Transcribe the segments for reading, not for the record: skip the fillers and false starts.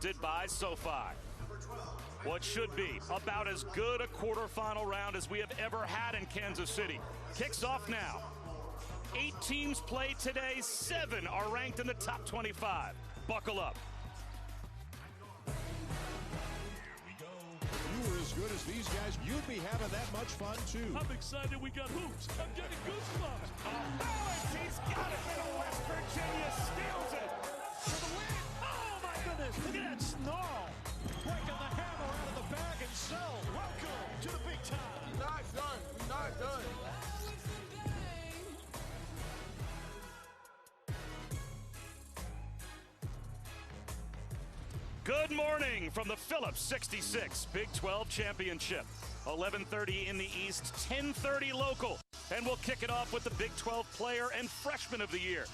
presented by SoFi. What should be about as good a quarterfinal round as we have ever had in Kansas City kicks off now. 8 teams play today. 7 are ranked in the top 25. Buckle up. You were as good as these guys, you'd be having that much fun too. I'm excited we got hoops. I'm getting goosebumps. Oh, he's got it. And West Virginia steals it for the win. Oh my goodness, look at that snarl. Breaking the hammer out of the bag and so, welcome to the big time. Not done. Not done. Good morning from the Phillips 66 Big 12 Championship. 11:30 in the East, 10:30 local. And we'll kick it off with the Big 12 Player and Freshman of the Year.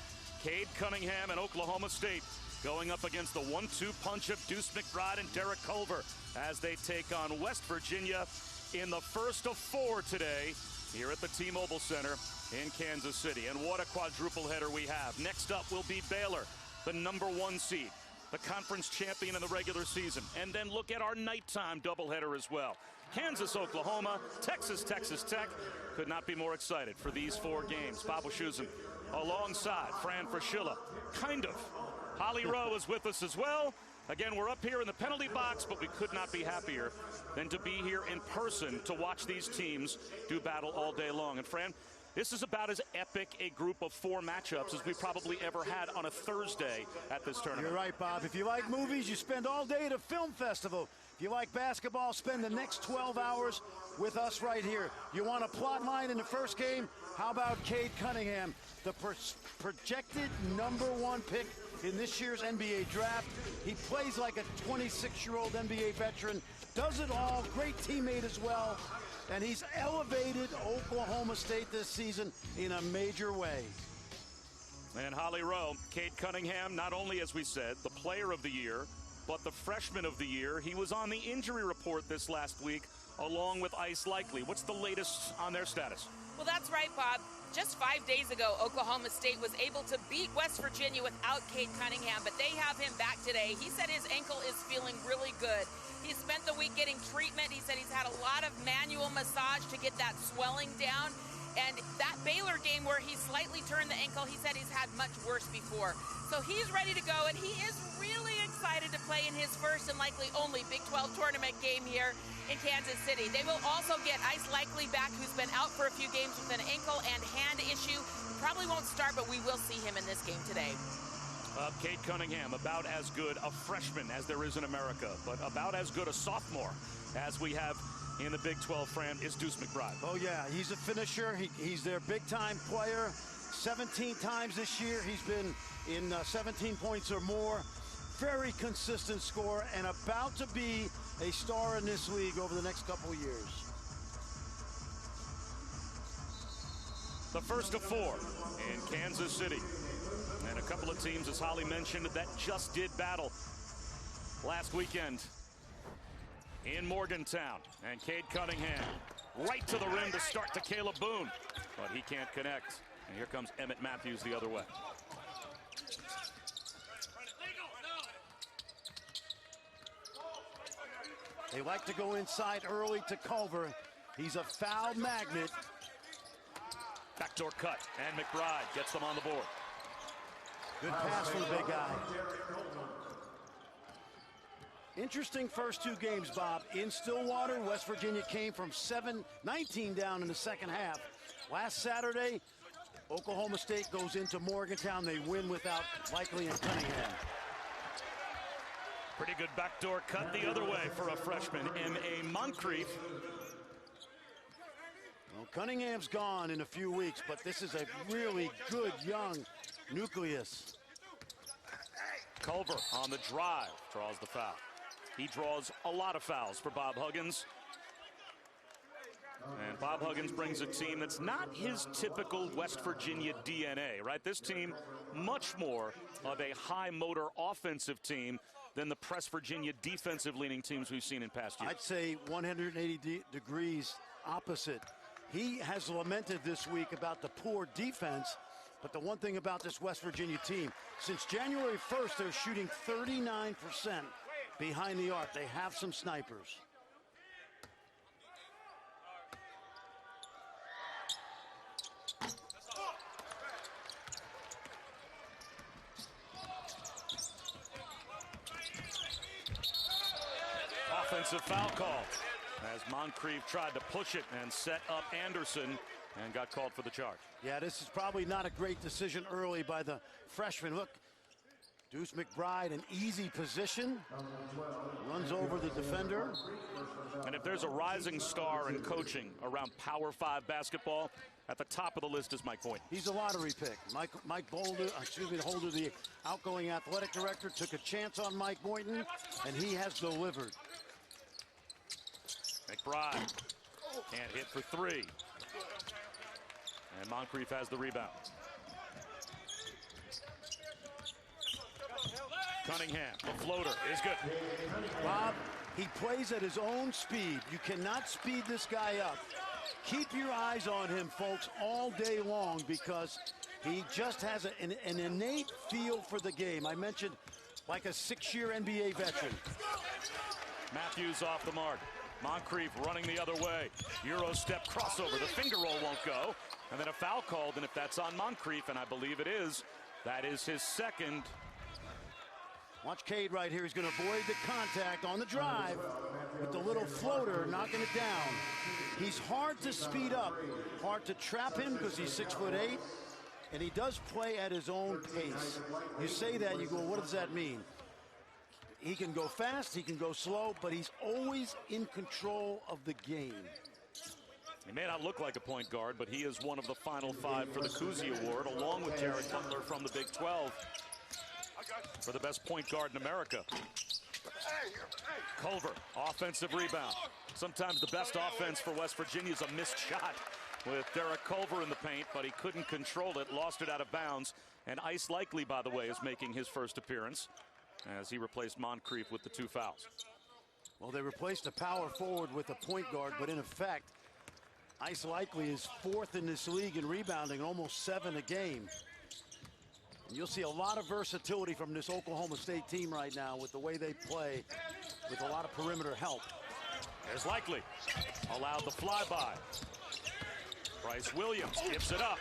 Cade Cunningham and Oklahoma State going up against the 1-2 punch of Deuce McBride and Derek Culver as they take on West Virginia in the first of 4 today here at the T-Mobile Center in Kansas City. And what a quadruple header we have. Next up will be Baylor, the #1 seed, the conference champion in the regular season. And then look at our nighttime doubleheader as well. Kansas, Oklahoma, Texas, Texas Tech. Could not be more excited for these 4 games. Bob Wischusen alongside Fran Fraschilla. Kind of. Holly Rowe is with us as well. Again, we're up here in the penalty box, but we could not be happier than to be here in person to watch these teams do battle all day long. And Fran, this is about as epic a group of 4 matchups as we probably ever had on a Thursday at this tournament. You're right, Bob. If you like movies, you spend all day at a film festival. If you like basketball, spend the next 12 hours with us right here. You want a plot line in the first game? How about Cade Cunningham, the projected #1 pick in this year's NBA draft? He plays like a 26-year-old NBA veteran, does it all, great teammate as well, and he's elevated Oklahoma State this season in a major way. And Holly Rowe, Cade Cunningham, not only, as we said, the player of the year, but the freshman of the year. He was on the injury report this last week, along with Ice Likely. What's the latest on their status? Well, that's right, Bob. Just 5 days ago, Oklahoma State was able to beat West Virginia without Cade Cunningham, but they have him back today. He said his ankle is feeling really good. He spent the week getting treatment. He said he's had a lot of manual massage to get that swelling down. And that Baylor game where he slightly turned the ankle, he said he's had much worse before. So he's ready to go, and he is really excited to play in his first and likely only Big 12 tournament game here in Kansas City. They will also get Ice Likely back, who's been out for a few games with an ankle and hand issue. He probably won't start, but we will see him in this game today. Cade Cunningham, about as good a freshman as there is in America, but about as good a sophomore as we have in the Big 12, Fran, is Deuce McBride. Oh, yeah, he's a finisher. He's their big-time player. 17 times this year he's been in 17 points or more. Very consistent scorer and about to be a star in this league over the next couple of years. The first of 4 in Kansas City. And a couple of teams, as Holly mentioned, that just did battle last weekend in Morgantown. And Cade Cunningham right to the rim to start to Caleb Boone. But he can't connect. And here comes Emmett Matthews the other way. They like to go inside early to Culver. He's a foul magnet. Backdoor cut, and McBride gets them on the board. Good pass from the big guy. Interesting first 2 games, Bob. In Stillwater, West Virginia came from 19 down in the second half. Last Saturday, Oklahoma State goes into Morgantown. They win without Likely and Cunningham. Pretty good backdoor cut the other way for a freshman, M.A. Moncrief. Well, Cunningham's gone in a few weeks, but this is a really good young nucleus. Culver on the drive draws the foul. He draws a lot of fouls for Bob Huggins. And Bob Huggins brings a team that's not his typical West Virginia DNA, right? This team, much more of a high motor offensive team than the press Virginia defensive leaning teams we've seen in past years. I'd say 180 degrees opposite. He has lamented this week about the poor defense, but the one thing about this West Virginia team, since January 1st, they're shooting 39% behind the arc. They have some snipers. Offensive foul call as Moncrief tried to push it and set up Anderson and got called for the charge. Yeah, this is probably not a great decision early by the freshman. Look, Deuce McBride, an easy position, runs over the defender. And if there's a rising star in coaching around Power 5 basketball, at the top of the list is Mike Boynton. He's a lottery pick. Mike Holder, the outgoing athletic director, took a chance on Mike Boynton, and he has delivered. McBride can't hit for three. And Moncrief has the rebound. Cunningham, the floater is good. Bob, he plays at his own speed. You cannot speed this guy up. Keep your eyes on him, folks, all day long, because he just has an innate feel for the game. I mentioned like a 6-year NBA veteran. Matthews off the mark. Moncrief running the other way. Euro step crossover. The finger roll won't go. And then a foul called, and if that's on Moncrief, and I believe it is, that is his second. Watch Cade right here. He's going to avoid the contact on the drive with the little floater, knocking it down. He's hard to speed up, hard to trap him because he's 6'8", and he does play at his own pace. You say that, you go, what does that mean? He can go fast, he can go slow, but he's always in control of the game. He may not look like a point guard, but he is one of the final 5 for the Cousy Award, along with Jared Cutler from the Big 12 for the best point guard in America. Culver, offensive rebound. Sometimes the best offense for West Virginia is a missed shot with Derek Culver in the paint, but he couldn't control it, lost it out of bounds. And Ice Likely, by the way, is making his first appearance as he replaced Moncrief with the 2 fouls. Well, they replaced a power forward with a point guard, but in effect, Ice Likely is 4th in this league in rebounding, almost 7 a game. And you'll see a lot of versatility from this Oklahoma State team right now with the way they play, with a lot of perimeter help. There's Likely, allowed the flyby. Bryce Williams gives it up,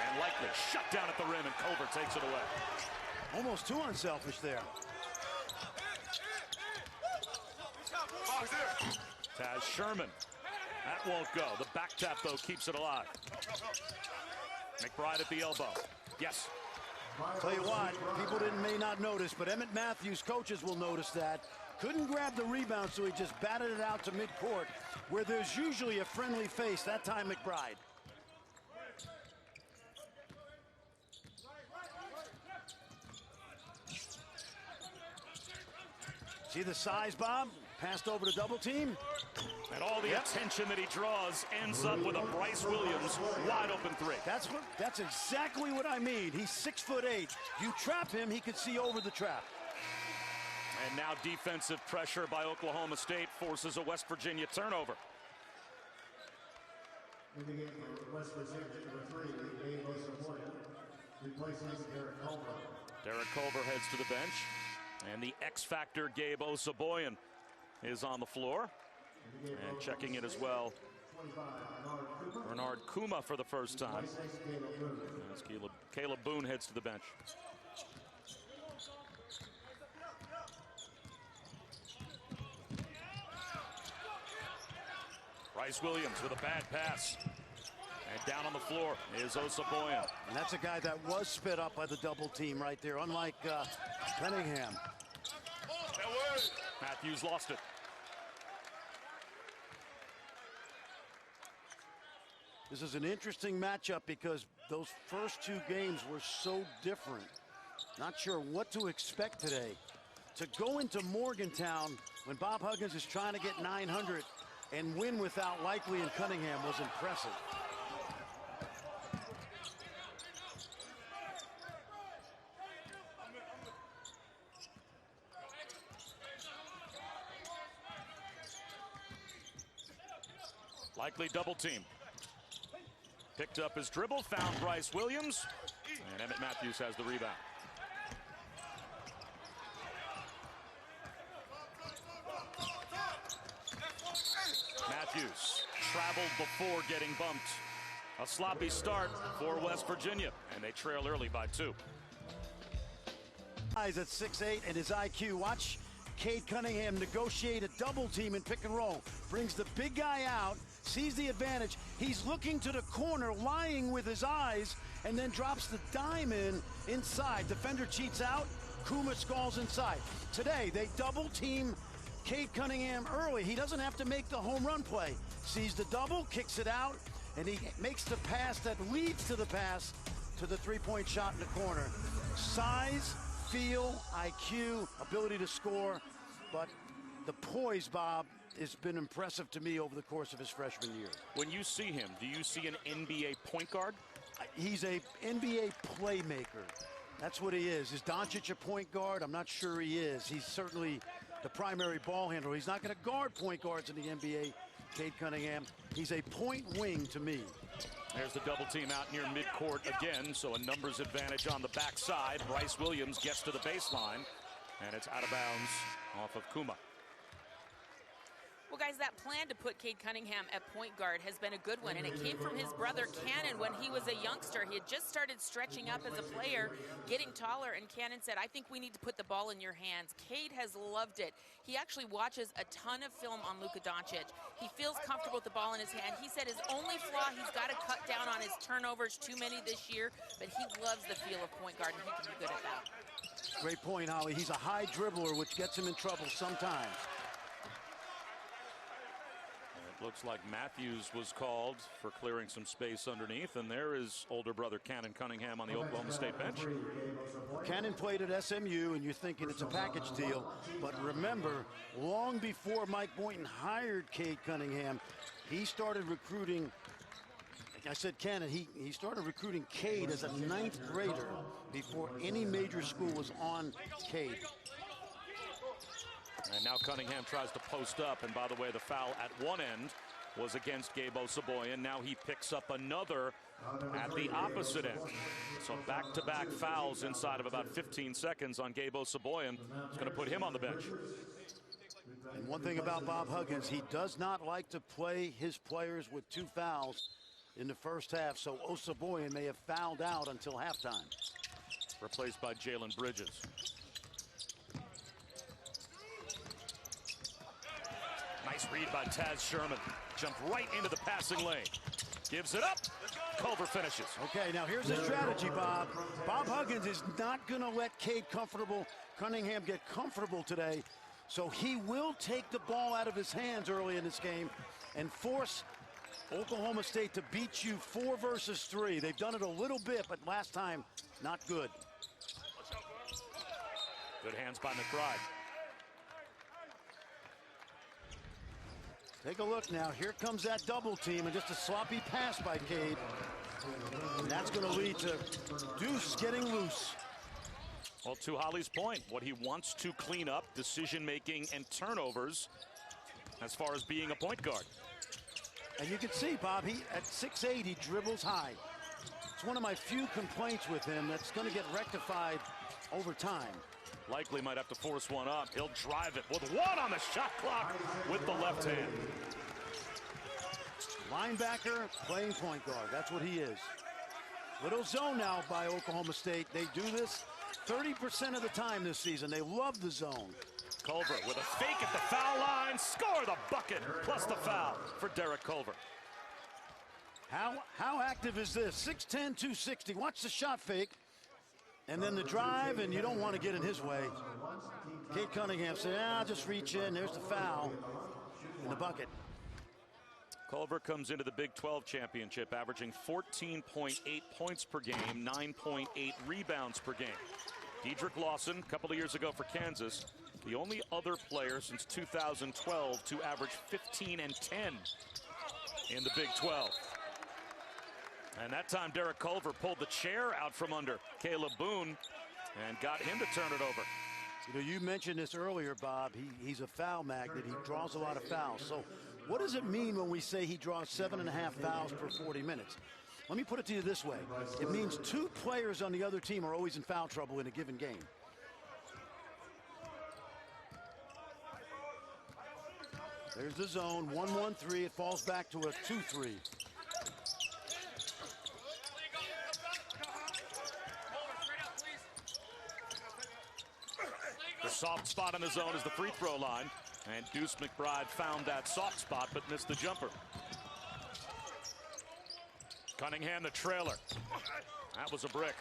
and Likely shut down at the rim, and Culver takes it away. Almost too unselfish there. Taz Sherman, that won't go. The back tap, though, keeps it alive. McBride at the elbow. Yes. Tell you what, people may not notice, but Emmett Matthews, coaches will notice that. Couldn't grab the rebound, so he just batted it out to midcourt, where there's usually a friendly face. That time, McBride. See the size, Bob? Passed over to double team. And all the attention that he draws ends up with a Bryce Williams wide open 3. That's exactly what I mean. He's 6'8". You trap him, he could see over the trap. And now defensive pressure by Oklahoma State forces a West Virginia turnover. In the game for West Virginia, number 3, Gabe Osabuoye, replacing Derek Culver. Derek Culver heads to the bench, and the X-Factor Gabe Osabuoye is on the floor. And checking it as well, Bernard Kuma for the first time. As Caleb Boone heads to the bench. Bryce Williams with a bad pass. And down on the floor is Osabuoye. And that's a guy that was spit up by the double team right there, unlike Cunningham. Matthews lost it. This is an interesting matchup because those first 2 games were so different. Not sure what to expect today. To go into Morgantown when Bob Huggins is trying to get 900 and win without Likely and Cunningham was impressive. Likely double team. Picked up his dribble, found Bryce Williams, and Emmett Matthews has the rebound. Matthews traveled before getting bumped. A sloppy start for West Virginia, and they trail early by 2. He's at 6'8", and his IQ. Watch Cade Cunningham negotiate a double team and pick and roll. Brings the big guy out, sees the advantage. He's looking to the corner, lying with his eyes, and then drops the dime inside. Defender cheats out. Kuma scalds inside. Today, they double team Cade Cunningham early. He doesn't have to make the home run play. Sees the double, kicks it out, and he makes the pass that leads to the pass to the three-point shot in the corner. Size, feel, IQ, ability to score, but the poise, Bob, has been impressive to me over the course of his freshman year. When you see him, do you see an NBA point guard? He's a NBA playmaker. That's what he is. Is Doncic a point guard? I'm not sure he is. He's certainly the primary ball handler. He's not going to guard point guards in the NBA, Cade Cunningham. He's a point wing to me. There's the double team out near midcourt again, so a numbers advantage on the backside. Bryce Williams gets to the baseline, and it's out of bounds off of Kuma. Well, guys, that plan to put Cade Cunningham at point guard has been a good one, and it came from his brother Cannon when he was a youngster. He had just started stretching up as a player, getting taller, and Cannon said, I think we need to put the ball in your hands. Cade has loved it. He actually watches a ton of film on Luka Doncic. He feels comfortable with the ball in his hand. He said his only flaw, he's got to cut down on his turnovers, too many this year, but he loves the feel of point guard, and he can be good at that. Great point, Holly. He's a high dribbler, which gets him in trouble sometimes. Looks like Matthews was called for clearing some space underneath, and there is older brother Cannon Cunningham on the Oklahoma State bench. Cannon played at SMU, and you're thinking it's a package deal. But remember, long before Mike Boynton hired Cade Cunningham, he started recruiting, like I said, Cannon, he started recruiting Cade as a 9th grader before any major school was on Cade. And now Cunningham tries to post up, and by the way, the foul at one end was against Gabe Osabuoye. Now he picks up another at the opposite end. So back-to-back fouls inside of about 15 seconds on Gabe Osabuoye. It's going to put him on the bench. And one thing about Bob Huggins, he does not like to play his players with 2 fouls in the first half, so Osabuoye may have fouled out until halftime. Replaced by Jalen Bridges. Nice read by Taz Sherman. Jumped right into the passing lane. Gives it up. Culver finishes. Okay, now here's the strategy, Bob. Bob Huggins is not going to let Cade Cunningham get comfortable today. So he will take the ball out of his hands early in this game and force Oklahoma State to beat you 4 versus 3. They've done it a little bit, but last time, not good. Good hands by McBride. Take a look now. Here comes that double team, and just a sloppy pass by Cade. And that's going to lead to Deuce getting loose. Well, to Holly's point, what he wants to clean up, decision-making and turnovers as far as being a point guard. And you can see, Bob, at 6'8", he dribbles high. It's one of my few complaints with him that's going to get rectified over time. Likely might have to force one up. He'll drive it with 1 on the shot clock with the left hand. Linebacker playing point guard. That's what he is. Little zone now by Oklahoma State. They do this 30% of the time this season. They love the zone. Culver with a fake at the foul line. Score the bucket plus the foul for Derek Culver. How active is this? 6'10", 260. Watch the shot fake. And then the drive, and you don't want to get in his way. Cade Cunningham said, I'll just reach in. There's the foul in the bucket. Culver comes into the Big 12 championship averaging 14.8 points per game, 9.8 rebounds per game. Dedrick Lawson, a couple of years ago for Kansas, the only other player since 2012 to average 15 and 10 in the Big 12. And that time, Derek Culver pulled the chair out from under Caleb Boone and got him to turn it over. You know, you mentioned this earlier, Bob. He's a foul magnet. He draws a lot of fouls. So what does it mean when we say he draws 7.5 fouls per 40 minutes? Let me put it to you this way. It means 2 players on the other team are always in foul trouble in a given game. There's the zone, 1-1-3. It falls back to a 2-3. The soft spot in the zone is the free throw line. And Deuce McBride found that soft spot but missed the jumper. Cunningham, the trailer. That was a brick.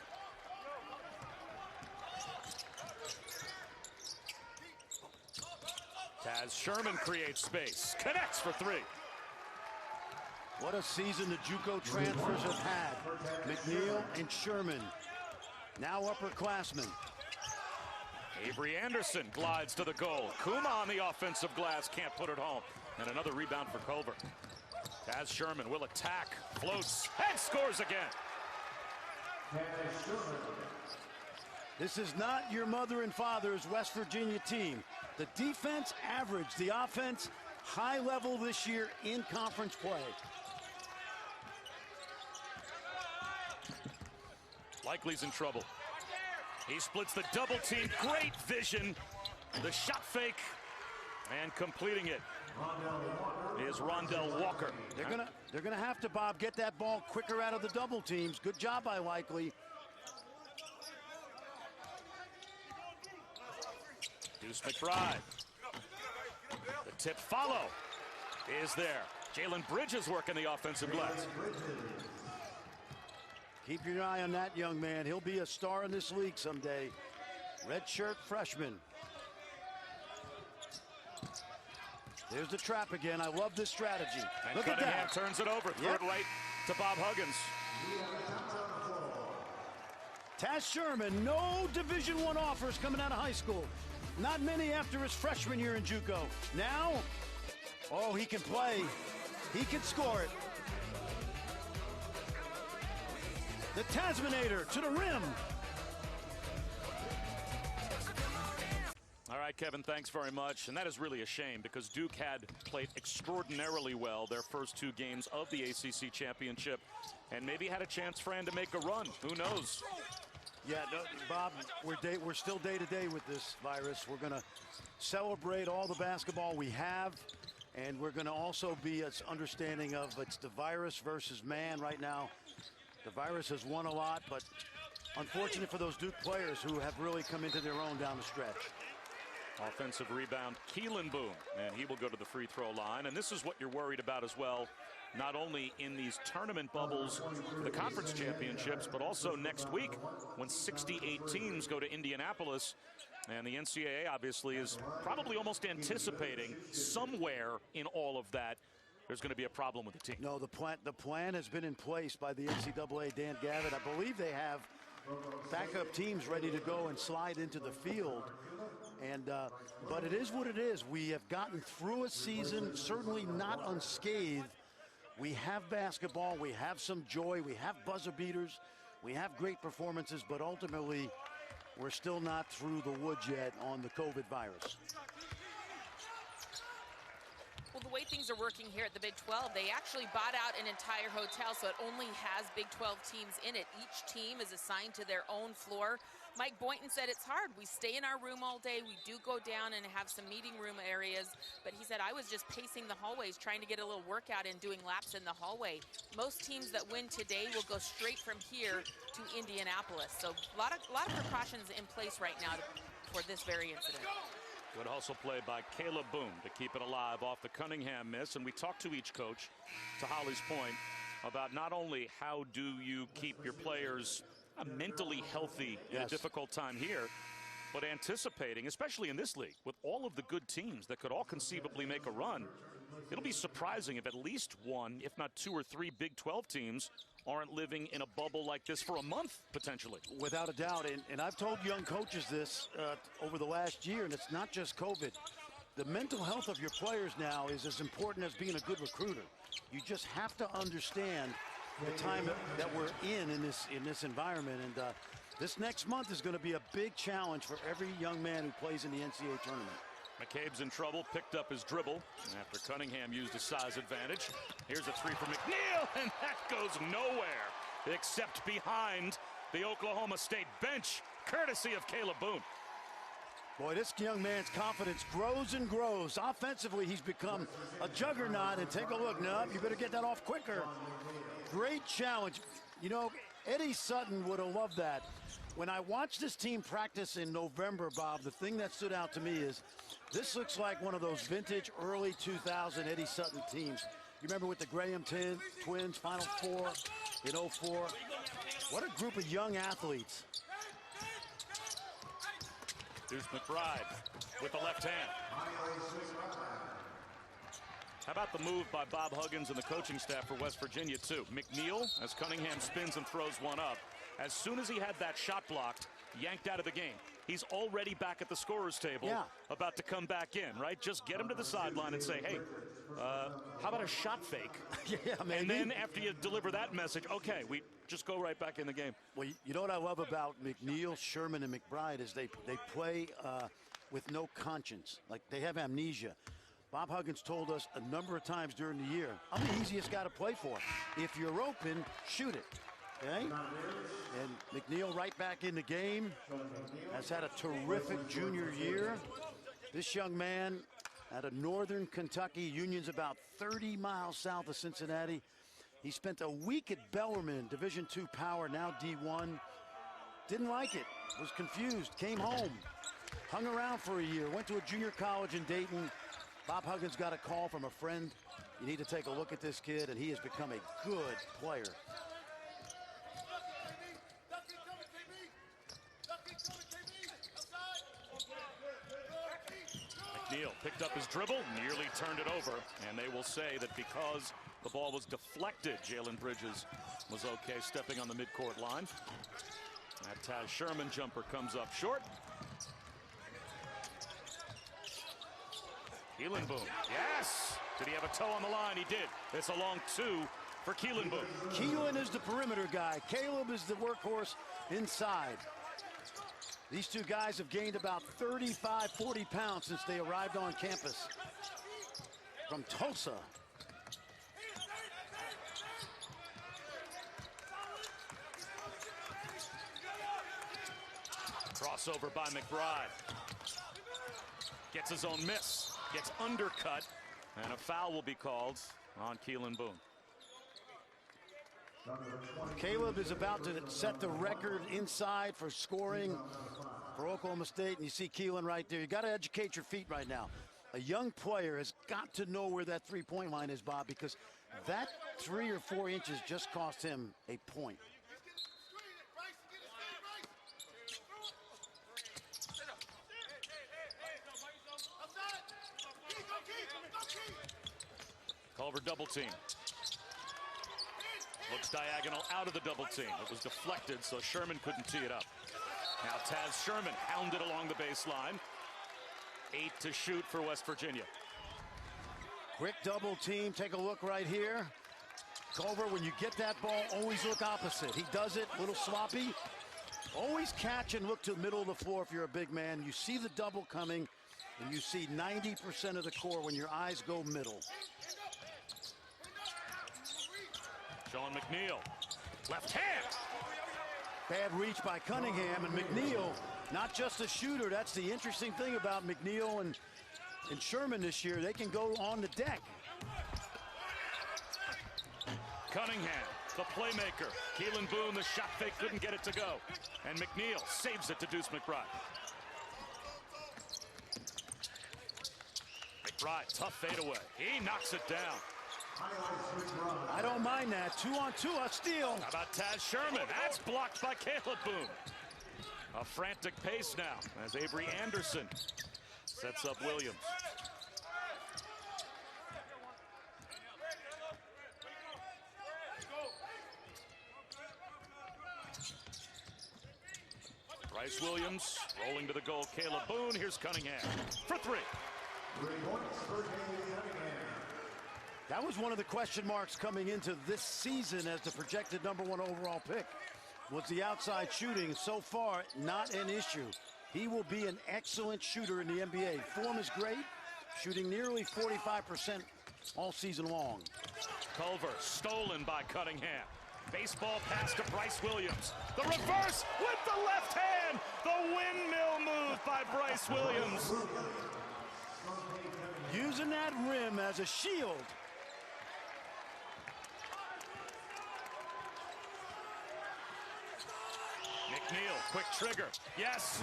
Taz Sherman creates space. Connects for three. What a season the JUCO transfers have had. McNeil and Sherman, now upperclassmen. Avery Anderson glides to the goal. Kuma on the offensive glass, can't put it home. And another rebound for Culver. Taz Sherman will attack, floats, and scores again. This is not your mother and father's West Virginia team. The defense average, the offense high level this year in conference play. Likely's in trouble. He splits the double team. Great vision. The shot fake and completing it is Rondell Walker. They're gonna have to, Bob, get that ball quicker out of the double teams. Good job by Likely. Deuce McBride. The tip follow is there. Jalen Bridges working the offensive glass. Keep your eye on that young man. He'll be a star in this league someday. Redshirt freshman. There's the trap again. I love this strategy. And look at Cunningham that. Turns it over. Threw it right to Bob Huggins. Taz Sherman, no Division I offers coming out of high school. Not many after his freshman year in JUCO. Now, oh, he can play. He can score it. The Tasmanator to the rim. All right, Kevin, thanks very much. And that is really a shame because Duke had played extraordinarily well their first two games of the ACC championship and maybe had a chance, Fran, to make a run. Who knows? Yeah, no, Bob, we're still day to day with this virus. We're going to celebrate all the basketball we have, and we're going to also be understanding of it's the virus versus man right now. The virus has won a lot, but unfortunate for those Duke players who have really come into their own down the stretch. Offensive rebound, Keelan Boone, and he will go to the free throw line. And this is what you're worried about as well, not only in these tournament bubbles for the conference championships, but also next week when 68 teams go to Indianapolis. And the NCAA obviously is probably almost anticipating somewhere in all of that there's going to be a problem with the team. No, the plan has been in place by the NCAA, Dan Gavitt. I believe they have backup teams ready to go and slide into the field. And but it is what it is. We have gotten through a season, certainly not unscathed. We have basketball, we have some joy, we have buzzer beaters, we have great performances, but ultimately we're still not through the woods yet on the COVID virus. Well, the way things are working here at the Big 12, they actually bought out an entire hotel, so it only has Big 12 teams in it. Each team is assigned to their own floor. Mike Boynton said it's hard. We stay in our room all day. We do go down and have some meeting room areas, but he said I was just pacing the hallways, trying to get a little workout in, doing laps in the hallway. Most teams that win today will go straight from here to Indianapolis. So a lot of precautions in place right now for this very incident. Good hustle play by Caleb Boone to keep it alive off the Cunningham miss. And we talked to each coach, to Holly's point, about not only how do you keep your players mentally healthy in a difficult time here, but anticipating, especially in this league, with all of the good teams that could all conceivably make a run, it'll be surprising if at least one, if not two or three Big 12 teams aren't living in a bubble like this for a month, potentially. Without a doubt, and I've told young coaches this over the last year, and it's not just COVID. The mental health of your players now is as important as being a good recruiter. You just have to understand the time that we're in this environment, and this next month is going to be a big challenge for every young man who plays in the NCAA tournament. McCabe's in trouble, picked up his dribble after Cunningham used his size advantage. Here's a three for McNeil, and that goes nowhere except behind the Oklahoma State bench, courtesy of Caleb Boone. Boy, this young man's confidence grows and grows. Offensively, he's become a juggernaut. And take a look, Nub. You better get that off quicker. Great challenge. You know, Eddie Sutton would have loved that. When I watched this team practice in November, Bob, the thing that stood out to me is this looks like one of those vintage early 2000 Eddie Sutton teams. You remember with the Graham Twins, Final Four in 04. What a group of young athletes. Here's McBride with the left hand. How about the move by Bob Huggins and the coaching staff for West Virginia, too? McNeil, as Cunningham spins and throws one up. As soon as he had that shot blocked, yanked out of the game. He's already back at the scorer's table, about to come back in, right? Just get him to the sideline and say, hey, how about a shot fake? Yeah, maybe. And then after you deliver that message, okay, we just go right back in the game. Well, you know what I love about McNeil, Sherman, and McBride is they play with no conscience. Like, they have amnesia. Bob Huggins told us a number of times during the year, I'm the easiest guy to play for. If you're open, shoot it. Okay? And McNeil right back in the game. Has had a terrific junior year. This young man out of Northern Kentucky, Union's about 30 miles south of Cincinnati. He spent a week at Bellarmine, Division II Power, now D1. Didn't like it, was confused, came home, hung around for a year, went to a junior college in Dayton. Bob Huggins got a call from a friend. You need to take a look at this kid, and he has become a good player. McNeil picked up his dribble, nearly turned it over, and they will say that because the ball was deflected, Jalen Bridges was okay stepping on the midcourt line. That Taz Sherman jumper comes up short. Keelan Boone, yes! Did he have a toe on the line? He did. It's a long two for Keelan Boone. Keelan is the perimeter guy. Caleb is the workhorse inside. These two guys have gained about 35, 40 pounds since they arrived on campus from Tulsa. Crossover by McBride. Gets his own miss. Gets undercut. And a foul will be called on Keelan Boone. Caleb is about to set the record inside for scoring for Oklahoma State. And you see Keelan right there. You got to educate your feet right now. A young player has got to know where that three-point line is, Bob, because that 3 or 4 inches just cost him a point. Culver double team. Looks diagonal out of the double team. It was deflected, so Sherman couldn't tee it up. Now Taz Sherman hounded along the baseline. 8 to shoot for West Virginia. Quick double team. Take a look right here. Culver, when you get that ball, always look opposite. He does it, a little sloppy. Always catch and look to the middle of the floor if you're a big man. You see the double coming, and you see 90% of the court when your eyes go middle. Sean McNeil, left hand. Bad reach by Cunningham, and McNeil, not just a shooter. That's the interesting thing about McNeil and Sherman this year. They can go on the deck. Cunningham, the playmaker. Keelan Boone, the shot fake, couldn't get it to go. And McNeil saves it to Deuce McBride. McBride, tough fadeaway. He knocks it down. I don't mind that. 2-on-2, a steal. How about Taz Sherman? That's blocked by Caleb Boone. A frantic pace now as Avery Anderson sets up Williams. Bryce Williams rolling to the goal. Caleb Boone. Here's Cunningham for 3. That was one of the question marks coming into this season as the projected #1 overall pick. Was the outside shooting. So far, not an issue. He will be an excellent shooter in the NBA. Form is great, shooting nearly 45% all season long. Culver stolen by Cunningham. Baseball pass to Bryce Williams. The reverse with the left hand. The windmill move by Bryce Williams. Using that rim as a shield. McNeil, quick trigger. Yes.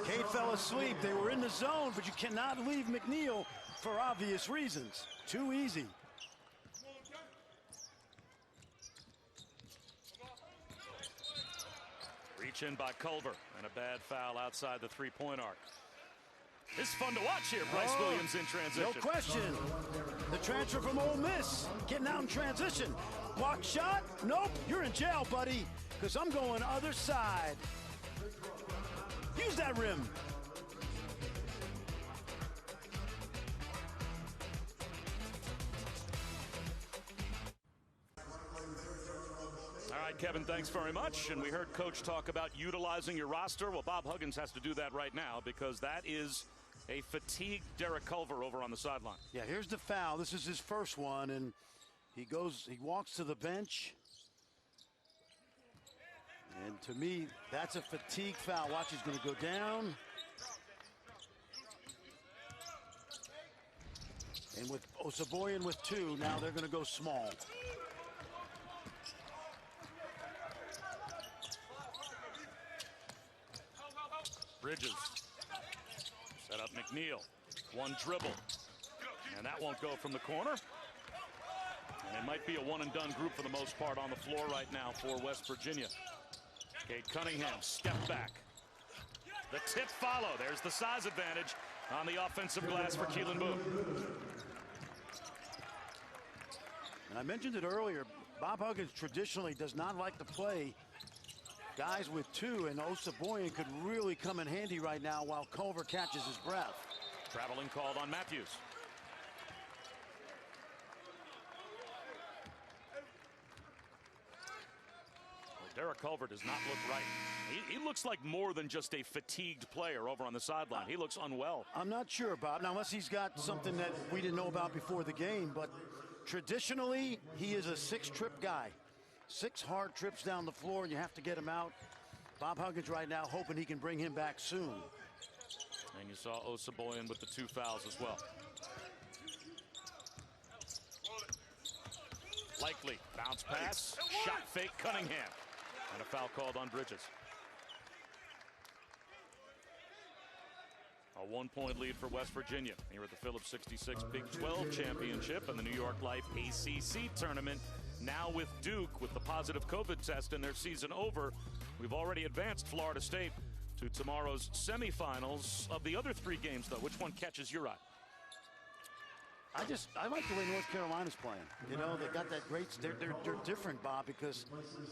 Cade fell asleep. They were in the zone, but you cannot leave McNeil for obvious reasons. Too easy. Reach in by Culver, and a bad foul outside the three-point arc. It's fun to watch here, Bryce Williams in transition. No question. The transfer from Ole Miss, getting out in transition. Block shot? Nope, you're in jail, buddy, because I'm going other side. Use that rim. All right, Kevin, thanks very much. And we heard Coach talk about utilizing your roster. Well, Bob Huggins has to do that right now because that is a fatigued Derek Culver over on the sideline. Yeah, here's the foul. This is his first one, and he walks to the bench. And to me, that's a fatigue foul. Watch, he's going to go down. And with Osaboyan with two, now they're going to go small. Bridges. Set up McNeil. One dribble. And that won't go from the corner. And it might be a one-and-done group for the most part on the floor right now for West Virginia. Cade Cunningham, step back. The tip follow. There's the size advantage on the offensive glass for Keelan Boone. And I mentioned it earlier, Bob Huggins traditionally does not like to play guys with two, and Osaboyan could really come in handy right now while Culver catches his breath. Traveling called on Matthews. Well, Derek Culver does not look right. He looks like more than just a fatigued player over on the sideline. He looks unwell. I'm not sure, Bob. Now, unless he's got something that we didn't know about before the game, but traditionally, he is a six-trip guy. 6 hard trips down the floor, and you have to get him out. Bob Huggins right now hoping he can bring him back soon. And you saw Osaboyan with the 2 fouls as well. Likely bounce pass, shot fake Cunningham, and a foul called on Bridges. A 1-point lead for West Virginia here at the Phillips 66 Big 12 Championship and the New York Life ACC Tournament. Now with Duke, with the positive COVID test and their season over, we've already advanced Florida State to tomorrow's semifinals. Of the other 3 games, though, which one catches your eye? I like the way North Carolina's playing. You know, they got that great. They're different, Bob, because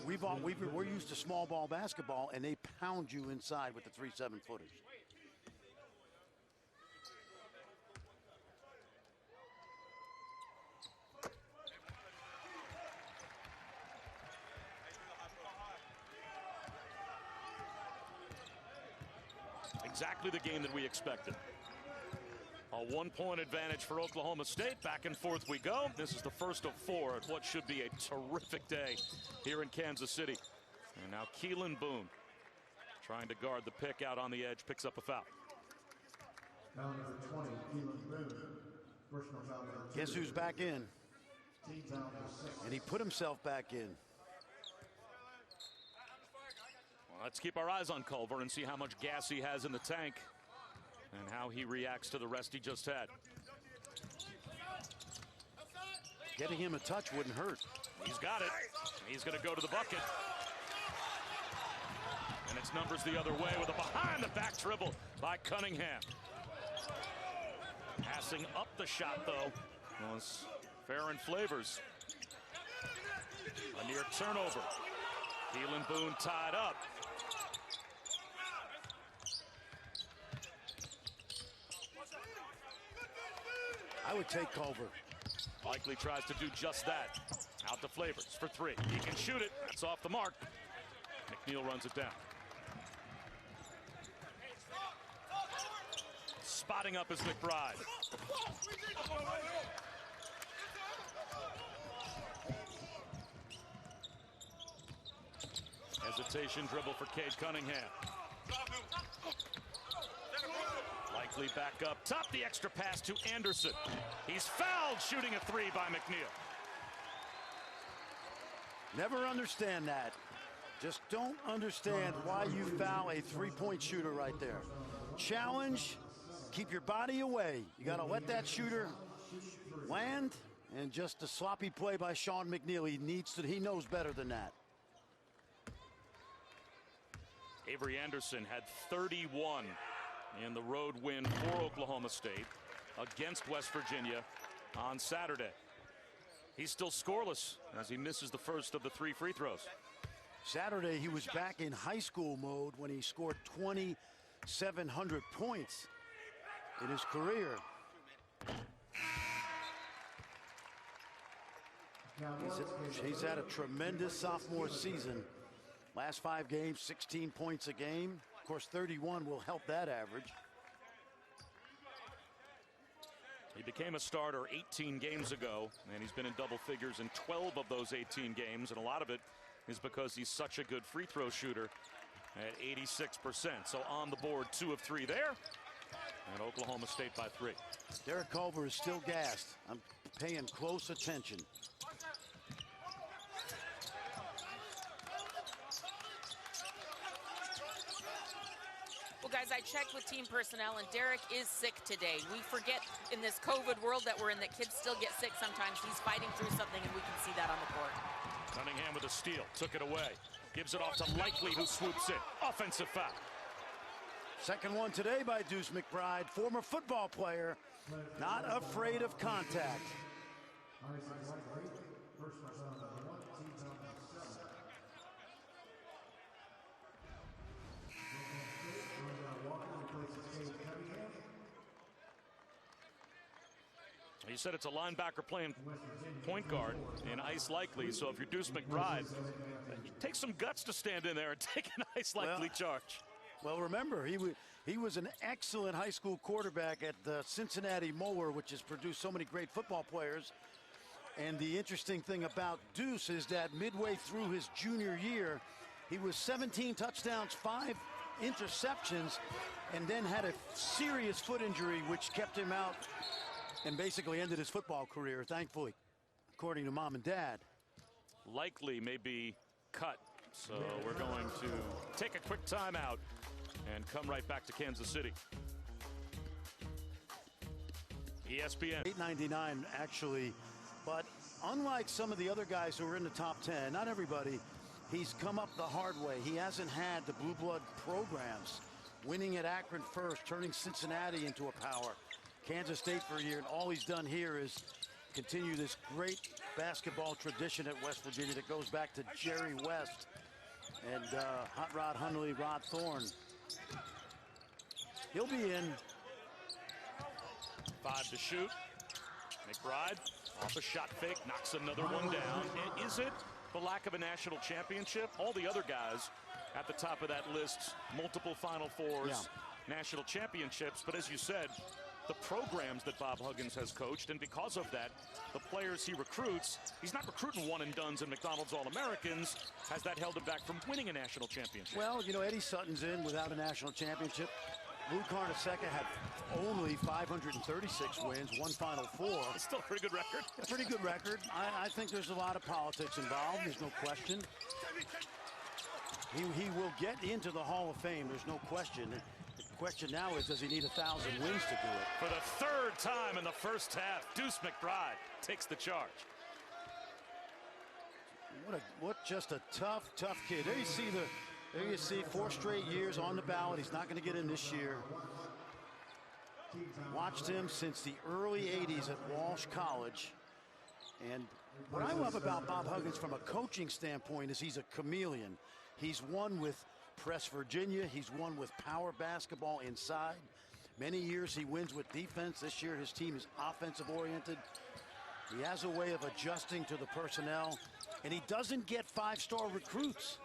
we're used to small ball basketball, and they pound you inside with the 3 7-footers. Exactly the game that we expected. A 1-point advantage for Oklahoma State. Back and forth we go. This is the first of 4 at what should be a terrific day here in Kansas City. And now Keelan Boone, trying to guard the pick out on the edge, picks up a foul. Foul number 20, Keelan Boone. Personal foul number 2. Guess who's back in? Team foul number 6. And he put himself back in. Let's keep our eyes on Culver and see how much gas he has in the tank and how he reacts to the rest he just had. Getting him a touch wouldn't hurt. He's got it. He's going to go to the bucket. And it's numbers the other way with a behind-the-back dribble by Cunningham. Passing up the shot, though, was Farron Flavors. A near turnover. Keelan Boone tied up. I would take Culver. Likely tries to do just that. Out to Flavors for 3. He can shoot it. That's off the mark. McNeil runs it down. Spotting up is McBride. Hesitation dribble for Cade Cunningham. Likely back up top. The extra pass to Anderson. He's fouled shooting a three by McNeil. Never understand that. Just don't understand why you foul a three-point shooter right there. Challenge, keep your body away. You got to let that shooter land, and just a sloppy play by Sean McNeil. He knows better than that. Avery Anderson had 31 in the road win for Oklahoma State against West Virginia on Saturday. He's still scoreless as he misses the first of the 3 free throws. Saturday, he was back in high school mode when he scored 2,700 points in his career. He's had a tremendous sophomore season. Last 5 games, 16 points a game. Of course, 31 will help that average. He became a starter 18 games ago, and he's been in double figures in 12 of those 18 games, and a lot of it is because he's such a good free throw shooter at 86%. So on the board, 2 of 3 there, and Oklahoma State by 3. Derek Culver is still gassed. I'm paying close attention. Well, guys, I checked with team personnel, and Derek is sick today. We forget in this COVID world that we're in that kids still get sick sometimes. He's fighting through something, and we can see that on the court. Cunningham with a steal, took it away. Gives it off to Likely, who swoops in. Offensive foul. Second one today by Deuce McBride, former football player, not afraid of contact. He said it's a linebacker playing point guard in Ice Likely, so if you're Deuce McBride, it takes some guts to stand in there and take an Ice Likely charge. Well, remember, he was an excellent high school quarterback at the Cincinnati Moeller, which has produced so many great football players. And the interesting thing about Deuce is that midway through his junior year, he was 17 touchdowns, 5 interceptions, and then had a serious foot injury, which kept him out and basically ended his football career, thankfully, according to mom and dad. Likely may be cut, so we're going to take a quick timeout and come right back to Kansas City. ESPN. $8.99 actually, but unlike some of the other guys who are in the top 10, not everybody, he's come up the hard way. He hasn't had the blue blood programs, winning at Akron first, turning Cincinnati into a power. Kansas State for a year, and all he's done here is continue this great basketball tradition at West Virginia that goes back to Jerry West and Hot Rod Hundley, Rod Thorne. He'll be in. 5 to shoot. McBride off a shot fake, knocks another one down. And is it the lack of a national championship? All the other guys at the top of that list, multiple Final Fours, national championships, but as you said, the programs that Bob Huggins has coached, and because of that, the players he recruits, he's not recruiting one-and-dones and McDonald's All-Americans. Has that held him back from winning a national championship? Well, you know, Eddie Sutton's in without a national championship. Lou Carnesecca had only 536 wins, 1 Final Four. It's still a pretty good record. A pretty good record. I think there's a lot of politics involved. There's no question. He will get into the Hall of Fame. There's no question. The question now is, does he need 1,000 wins to do it? For the 3rd time in the first half, Deuce McBride takes the charge. What just a tough kid. There you see 4 straight years on the ballot. He's not going to get in this year. Watched him since the early 80s at Walsh College. And what I love about Bob Huggins from a coaching standpoint is he's a chameleon. He's won with Press Virginia. He's won with power basketball inside. Many years he wins with defense. This year his team is offensive oriented. He has a way of adjusting to the personnel, and he doesn't get 5-star recruits.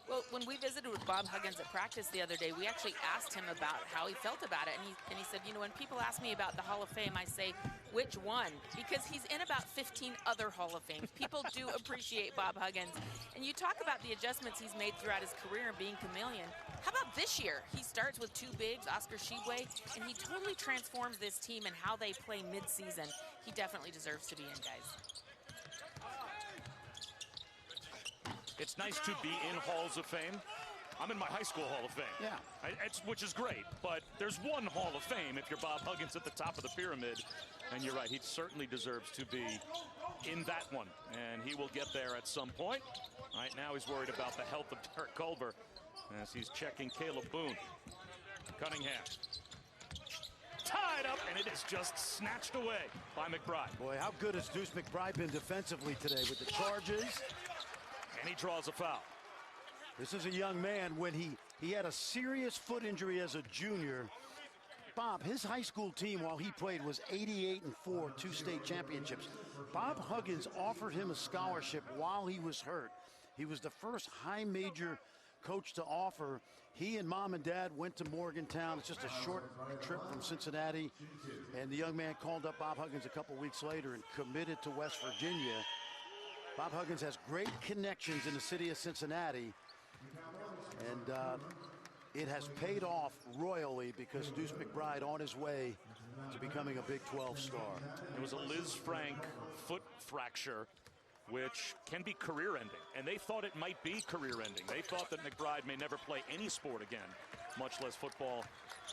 Well, when we visited with Bob Huggins at practice the other day, we actually asked him about how he felt about it. And he said, you know, when people ask me about the Hall of Fame, I say, which one? Because he's in about 15 other Hall of Fames. People do appreciate Bob Huggins. And you talk about the adjustments he's made throughout his career and being chameleon. How about this year? He starts with two bigs, Oscar Tshiebwe, and he totally transforms this team and how they play mid-season. He definitely deserves to be in, guys. It's nice to be in Halls of Fame. I'm in my high school Hall of Fame. Yeah. Which is great, but there's one Hall of Fame if you're Bob Huggins at the top of the pyramid. And you're right, he certainly deserves to be in that one. And he will get there at some point. Right now he's worried about the health of Derek Culver as he's checking Caleb Boone. Cunningham. Tied up, and it is just snatched away by McBride. Boy, how good has Deuce McBride been defensively today with the charges? And he draws a foul. This is a young man. When he had a serious foot injury as a junior. Bob, his high school team while he played was 88-4, 2 state championships. Bob Huggins offered him a scholarship while he was hurt. He was the first high major coach to offer. He and mom and dad went to Morgantown. It's just a short trip from Cincinnati. And the young man called up Bob Huggins a couple weeks later and committed to West Virginia. Bob Huggins has great connections in the city of Cincinnati. And it has paid off royally because Deuce McBride on his way to becoming a Big 12 star. It was a Liz Frank foot fracture, which can be career-ending. And they thought it might be career-ending. They thought that McBride may never play any sport again, much less football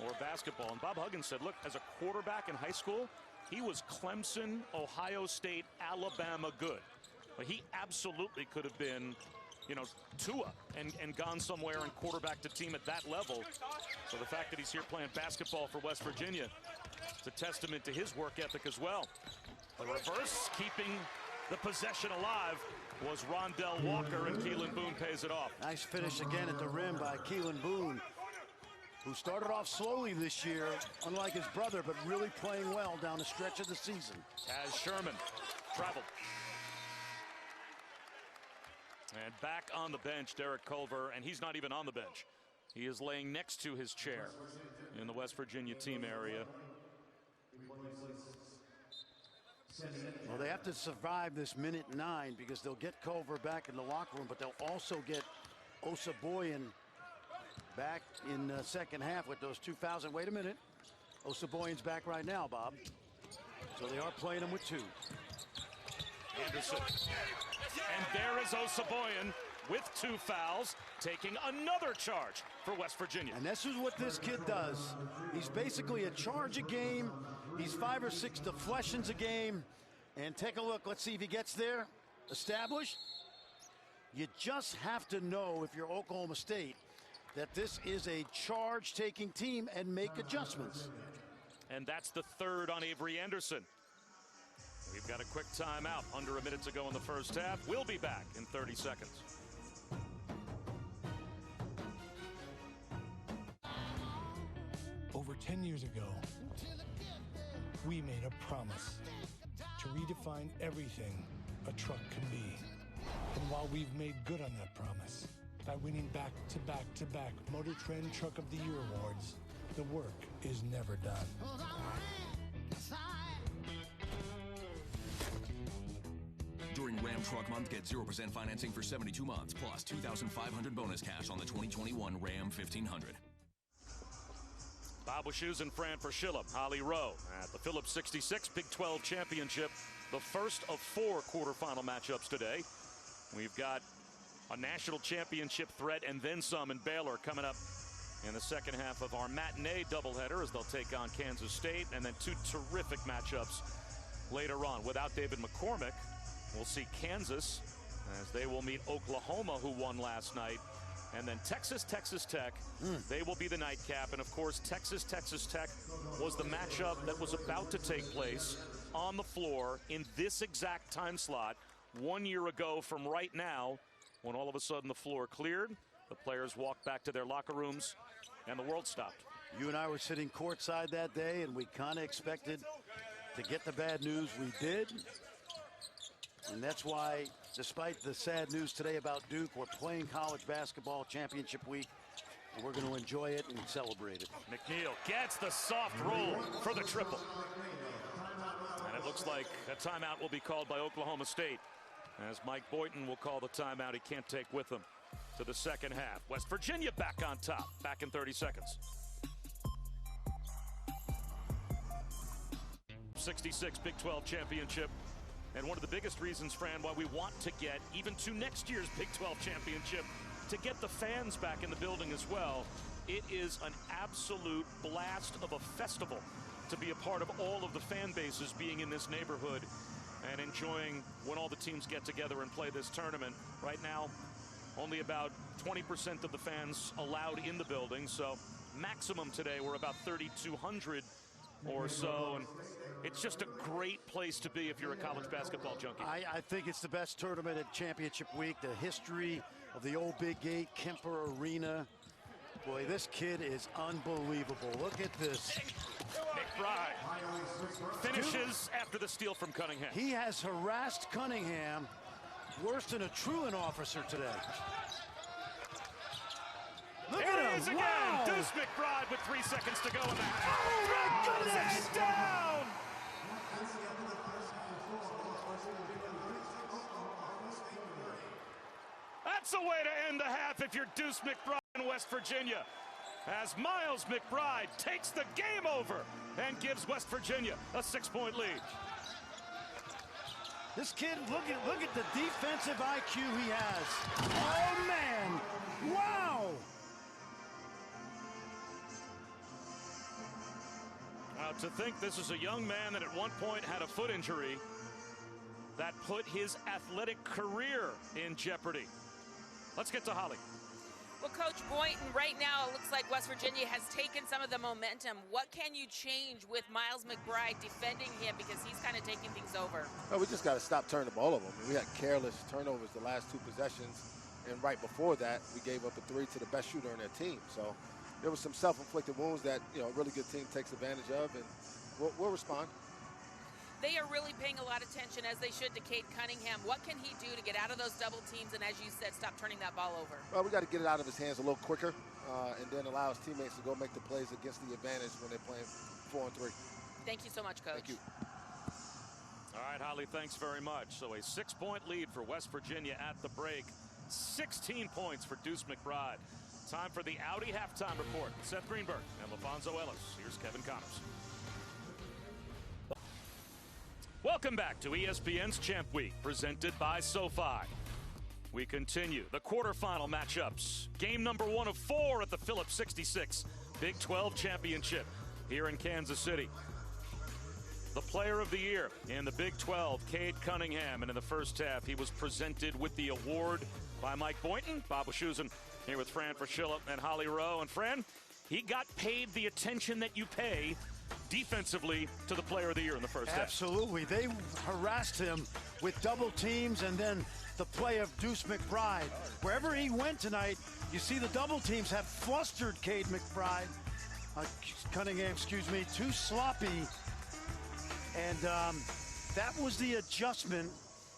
or basketball. And Bob Huggins said, look, as a quarterback in high school, he was Clemson, Ohio State, Alabama good. But he absolutely could have been, you know, Tua and gone somewhere and quarterbacked a team at that level. So the fact that he's here playing basketball for West Virginia, it's a testament to his work ethic as well. The reverse, keeping the possession alive, was Rondell Walker, and Keelan Boone pays it off. Nice finish again at the rim by Keelan Boone, who started off slowly this year, unlike his brother, but really playing well down the stretch of the season. As Sherman traveled. And back on the bench, Derek Culver, and he's not even on the bench. He is laying next to his chair in the West Virginia team area. Well, they have to survive this minute 9 because they'll get Culver back in the locker room, but they'll also get Osabuoyen back in the second half with those 2 fouls. And wait a minute, Osabuoyen's back right now, Bob. So they are playing him with 2. Anderson. And there is Osabuoyen with 2 fouls, taking another charge for West Virginia. And this is what this kid does. He's basically a charge a game. He's 5 or 6 deflections a game. And take a look. Let's see if he gets there. Established. You just have to know, if you're Oklahoma State, that this is a charge-taking team and make adjustments. And that's the 3rd on Avery Anderson. We've got a quick timeout, under a minute to go in the first half. We'll be back in 30 seconds. Over 10 years ago, we made a promise to redefine everything a truck can be. And while we've made good on that promise by winning back-to-back Motor Trend Truck of the Year awards, the work is never done. During Ram Truck Month, get 0% financing for 72 months, plus $2,500 bonus cash on the 2021 Ram 1500. Bob Wischusen and Fran Fraschilla, Holly Rowe at the Phillips 66 Big 12 Championship, the first of 4 quarterfinal matchups today. We've got a national championship threat and then some in Baylor coming up in the second half of our matinee doubleheader as they'll take on Kansas State, and then 2 terrific matchups later on. Without David McCormick, we'll see Kansas as they will meet Oklahoma, who won last night. And then Texas Tech, they will be the nightcap. And of course, Texas Tech was the matchup that was about to take place on the floor in this exact time slot 1 year ago from right now, when all of a sudden the floor cleared, the players walked back to their locker rooms, and the world stopped. You and I were sitting courtside that day, and we kind of expected to get the bad news. We did. And that's why Despite the sad news today about Duke, we're playing college basketball championship week, and we're going to enjoy it and celebrate it. McNeil gets the soft roll for the triple. And it looks like a timeout will be called by Oklahoma State, as Mike Boynton will call the timeout he can't take with him to the second half. West Virginia back on top, back in 30 seconds. 66 Big 12 championship. And one of the biggest reasons, Fran, why we want to get even to next year's Big 12 championship, to get the fans back in the building as well. It is an absolute blast of a festival to be a part of all of the fan bases being in this neighborhood and enjoying when all the teams get together and play this tournament. Right now, only about 20% of the fans allowed in the building, so maximum today we're about 3,200 or so, and it's just a great place to be if you're a college basketball junkie. I think it's the best tournament at championship week. The history of the old Big Gate, Kemper Arena. Boy, this kid is unbelievable. Look at this. McBride finishes after the steal from Cunningham. He has harassed Cunningham worse than a truant officer today. Look Here at he him. is again. Wow. Deuce McBride with 3 seconds to go in the half. Oh, my goodness. He's down. That's a way to end the half if you're Deuce McBride in West Virginia, as Miles McBride takes the game over and gives West Virginia a 6-point lead. This kid, look at the defensive IQ he has. Oh, man. Wow. Now, to think this is a young man that at one point had a foot injury that put his athletic career in jeopardy. Let's get to Holly. Well, Coach Boynton, right now it looks like West Virginia has taken some of the momentum. What can you change with Miles McBride defending him, because he's kind of taking things over? Well, we just got to stop turning the ball over. We had careless turnovers the last 2 possessions, and right before that, we gave up a 3 to the best shooter on their team. So there was some self-inflicted wounds that, you know, a really good team takes advantage of, and we'll respond. They are really paying a lot of attention, as they should, to Cade Cunningham. What can he do to get out of those double teams and, as you said, stop turning that ball over? Well, we got to get it out of his hands a little quicker, and then allow his teammates to go make the plays against the advantage when they're playing 4-on-3. Thank you so much, Coach. Thank you. All right, Holly, thanks very much. So a 6-point lead for West Virginia at the break. 16 points for Deuce McBride. Time for the Audi halftime report. Seth Greenberg and LaFonso Ellis. Here's Kevin Connors. Welcome back to ESPN's Champ Week, presented by SoFi. We continue the quarterfinal matchups. Game number 1 of 4 at the Phillips 66 Big 12 Championship here in Kansas City. The player of the year in the Big 12, Cade Cunningham, and in the first half, he was presented with the award by Mike Boynton. Bob Wischusen here with Fran Fraschilla and Holly Rowe. And Fran, he got paid the attention that you pay defensively to the player of the year in the first half. Absolutely. They harassed him with double teams, and then the play of Deuce McBride. Wherever he went tonight, you see the double teams have flustered Cade McBride. Cunningham, excuse me, too sloppy. And that was the adjustment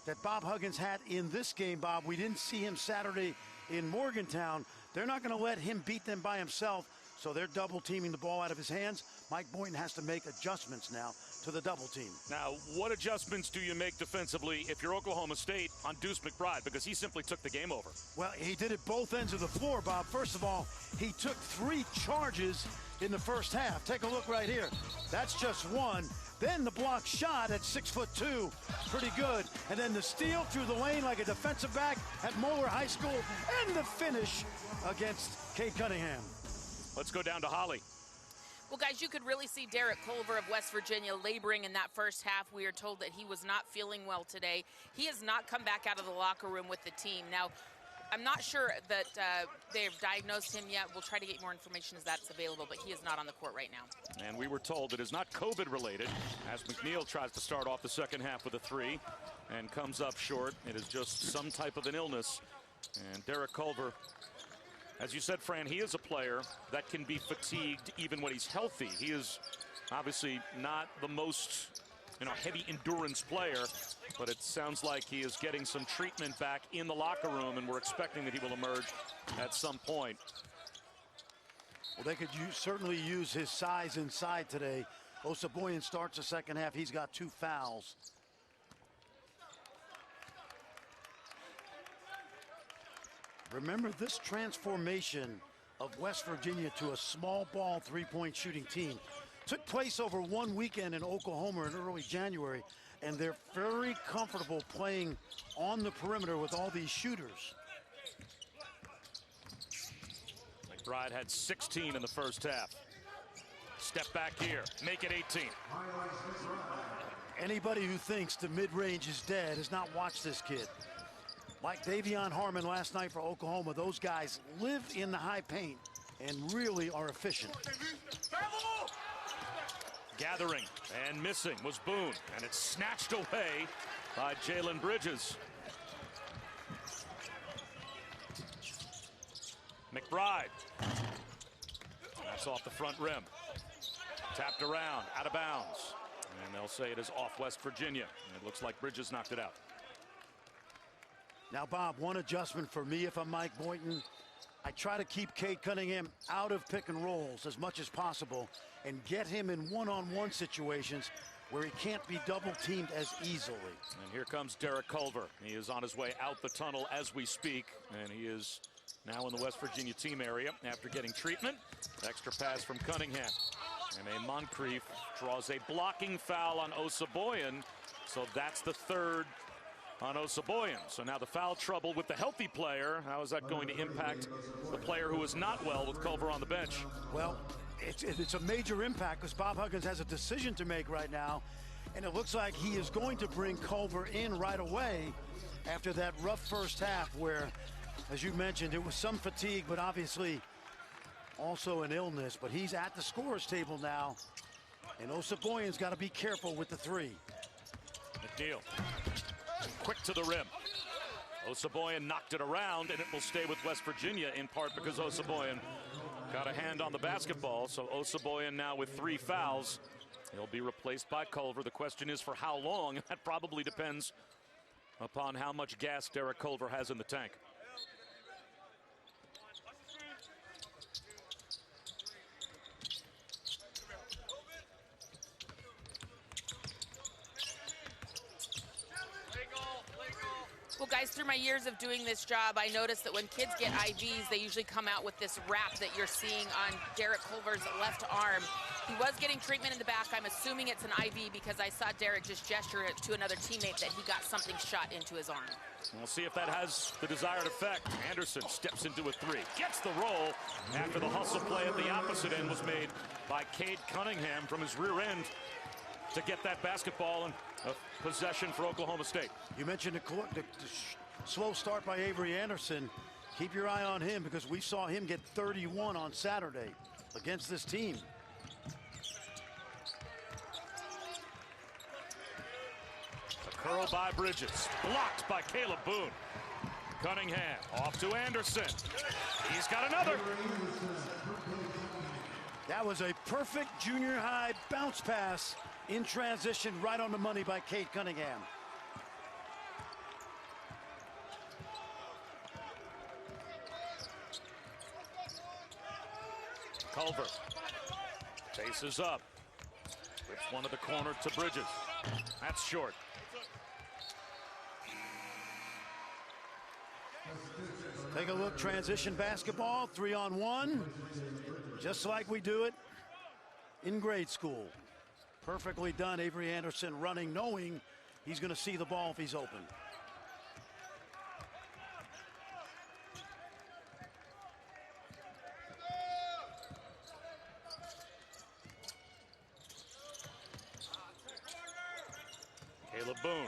that Bob Huggins had in this game, Bob. We didn't see him Saturday in Morgantown. They're not going to let him beat them by himself, so they're double teaming the ball out of his hands. Mike Boynton has to make adjustments now to the double team. Now, what adjustments do you make defensively if you're Oklahoma State on Deuce McBride? Because he simply took the game over. Well, he did it both ends of the floor, Bob. First of all, he took 3 charges in the first half. Take a look right here. That's just one. Then the block shot at 6'2", pretty good. And then the steal through the lane like a defensive back at Moeller High School, and the finish against Cade Cunningham. Let's go down to Holly. Well, guys, you could really see Derek Culver of West Virginia laboring in that first half. We are told that he was not feeling well today. He has not come back out of the locker room with the team. Now, I'm not sure that they've diagnosed him yet. We'll try to get more information as that's available, but he is not on the court right now. And we were told it is not COVID-related, as McNeil tries to start off the second half with a 3 and comes up short. It is just some type of an illness. And Derek Culver, as you said, Fran, he is a player that can be fatigued even when he's healthy. He is obviously not the most heavy endurance player, but it sounds like he is getting some treatment back in the locker room, and we're expecting that he will emerge at some point. Well, they could certainly use his size inside today. Osabuoyen starts the second half. He's got 2 fouls. Remember, this transformation of West Virginia to a small ball three-point shooting team took place over one weekend in Oklahoma in early January, and they're very comfortable playing on the perimeter with all these shooters. McBride had 16 in the first half. Step back here, make it 18. Anybody who thinks the mid-range is dead has not watched this kid. Like Davion Harmon last night for Oklahoma, those guys live in the high paint and really are efficient. Gathering and missing was Boone, and it's snatched away by Jalen Bridges. McBride. That's off the front rim. Tapped around, out of bounds. And they'll say it is off West Virginia. And it looks like Bridges knocked it out. Now, Bob, one adjustment for me if I'm Mike Boynton. I try to keep Cade Cunningham out of pick and rolls as much as possible and get him in one-on-one situations where he can't be double-teamed as easily. And here comes Derek Culver. He is on his way out the tunnel as we speak, and he is now in the West Virginia team area after getting treatment. Extra pass from Cunningham. And Moncrief draws a blocking foul on Osabuoyen, so that's the third on Osabuoyen. So now the foul trouble with the healthy player. How is that going to impact the player who is not well with Culver on the bench? Well, it's a major impact because Bob Huggins has a decision to make right now, and it looks like he is going to bring Culver in right away after that rough first half where, as you mentioned, it was some fatigue, but obviously also an illness. But he's at the scorer's table now, and Osabuoyen's got to be careful with the three. McNeil, quick to the rim. Osabuoyen knocked it around, and it will stay with West Virginia in part because Osabuoyen got a hand on the basketball. So Osabuoyen now with 3 fouls. He'll be replaced by Culver. The question is for how long? That probably depends upon how much gas Derek Culver has in the tank. Well, guys, through my years of doing this job, I noticed that when kids get IVs, they usually come out with this wrap that you're seeing on Derek Culver's left arm. He was getting treatment in the back. I'm assuming it's an IV because I saw Derek just gesture it to another teammate that he got something shot into his arm. We'll see if that has the desired effect. Anderson steps into a 3, gets the roll after the hustle play at the opposite end was made by Cade Cunningham from his rear end to get that basketball and possession for Oklahoma State. You mentioned the slow start by Avery Anderson. Keep your eye on him because we saw him get 31 on Saturday against this team. A curl by Bridges, blocked by Caleb Boone. Cunningham off to Anderson. He's got another. That was a perfect junior high bounce pass in transition, right on the money by Cade Cunningham. Culver faces up. Whips one of the corner to Bridges. That's short. Take a look, transition basketball, 3-on-1, just like we do it in grade school. Perfectly done. Avery Anderson running, knowing he's going to see the ball if he's open. Caleb Boone.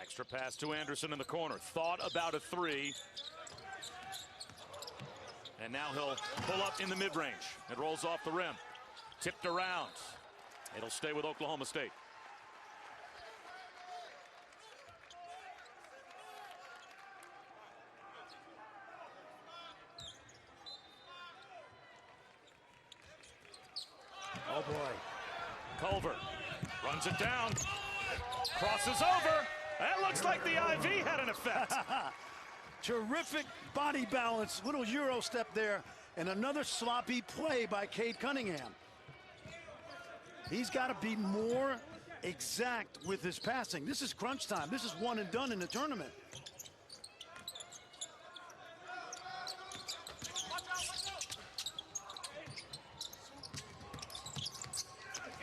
Extra pass to Anderson in the corner. Thought about a 3. And now he'll pull up in the mid-range. It rolls off the rim. Tipped around. It'll stay with Oklahoma State. Oh boy. Culver Runs it down. Crosses over. That looks like the IV had an effect. Terrific body balance. Little Euro step there. And another sloppy play by Cade Cunningham. He's got to be more exact with his passing. This is crunch time. This is one and done in the tournament.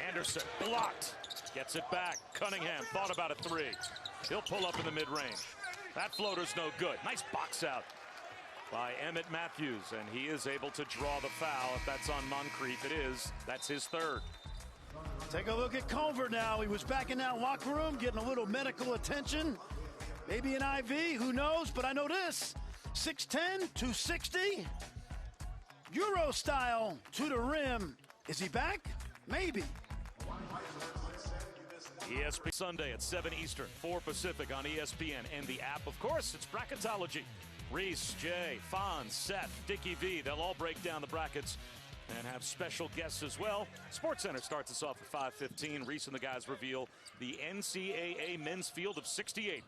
Anderson blocked. Gets it back. Cunningham thought about a three. He'll pull up in the mid-range. That floater's no good. Nice box out by Emmett Matthews, and he is able to draw the foul. If that's on Moncrief, it is. That's his third. Take a look at Culver now. He was back in that locker room getting a little medical attention. Maybe an IV, who knows? But I know this. 6'10", 260. Euro style to the rim. Is he back? Maybe. ESPN Sunday at 7 Eastern, 4 Pacific on ESPN and the app. Of course, it's Bracketology. Reese, Jay, Fonz, Seth, Dickie V, they'll all break down the brackets and have special guests as well. SportsCenter starts us off at 5:15. Reese and the guys reveal the NCAA men's field of 68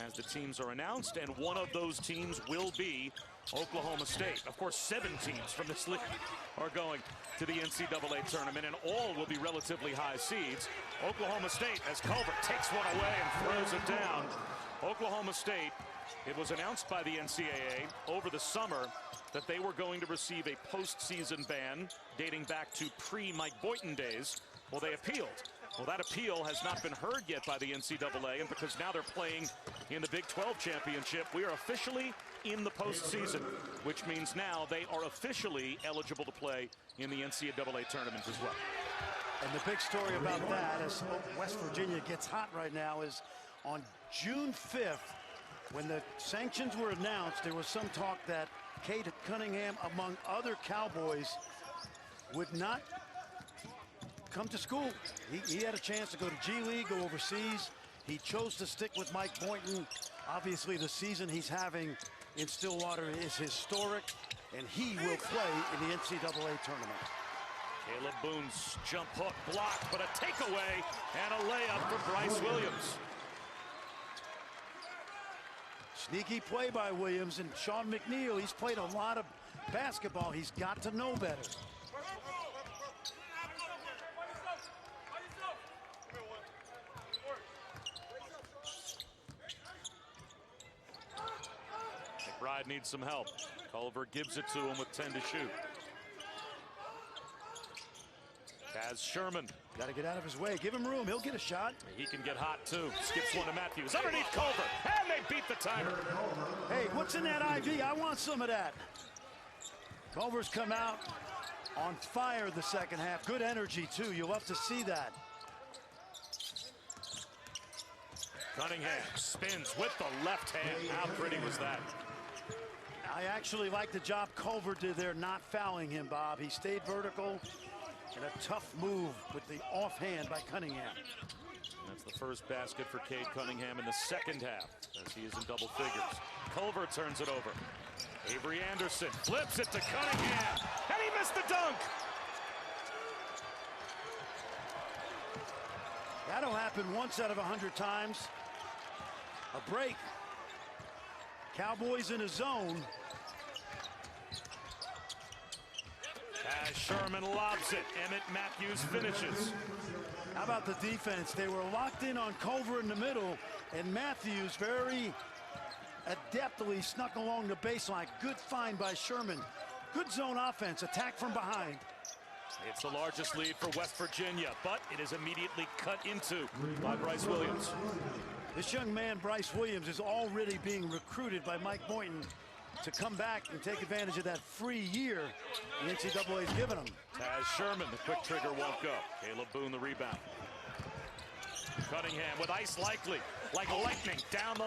as the teams are announced, and one of those teams will be Oklahoma State. Of course, 7 teams from this league are going to the NCAA tournament, and all will be relatively high seeds. Oklahoma State, as Culver takes one away and throws it down. Oklahoma State, it was announced by the NCAA over the summer that they were going to receive a postseason ban dating back to pre-Mike Boynton days. Well, they appealed. Well, that appeal has not been heard yet by the NCAA, and because now they're playing in the Big 12 championship, we are officially in the postseason, which means now they are officially eligible to play in the NCAA tournament as well. And the big story about that, as West Virginia gets hot right now, is on June 5th, when the sanctions were announced, there was some talk that Cade Cunningham, among other Cowboys, would not come to school. He had a chance to go to G League, go overseas. He chose to stick with Mike Boynton. Obviously, the season he's having in Stillwater is historic, and he will play in the NCAA tournament. Caleb Boone's jump hook blocked, but a takeaway and a layup for Bryce Williams. Sneaky play by Williams, and Sean McNeil, he's played a lot of basketball. He's got to know better. McBride needs some help. Culver gives it to him with 10 to shoot. Kaz Sherman. Got to get out of his way. Give him room. He'll get a shot. He can get hot, too. Skips one to Matthews. Underneath Culver. And they beat the timer. Hey, what's in that IV? I want some of that. Culver's come out on fire the second half. Good energy, too. You'll love to see that. Cunningham spins with the left hand. How pretty was that? I actually like the job Culver did there, not fouling him, Bob. He stayed vertical. And a tough move with the offhand by Cunningham. That's the first basket for Cade Cunningham in the second half, as he is in double figures. Culver turns it over. Avery Anderson flips it to Cunningham, and he missed the dunk. That'll happen once out of 100 times. A break. Cowboys in a zone. As Sherman lobs it, Emmett Matthews finishes. How about the defense? They were locked in on Culver in the middle, and Matthews very adeptly snuck along the baseline. Good find by Sherman. Good zone offense, attack from behind. It's the largest lead for West Virginia, but it is immediately cut into by Bryce Williams. This young man, Bryce Williams, is already being recruited by Mike Boynton to come back and take advantage of that free year the NCAA has given him. As Sherman, the quick trigger won't go. Caleb Boone, the rebound. Cunningham with ice likely, like lightning, down the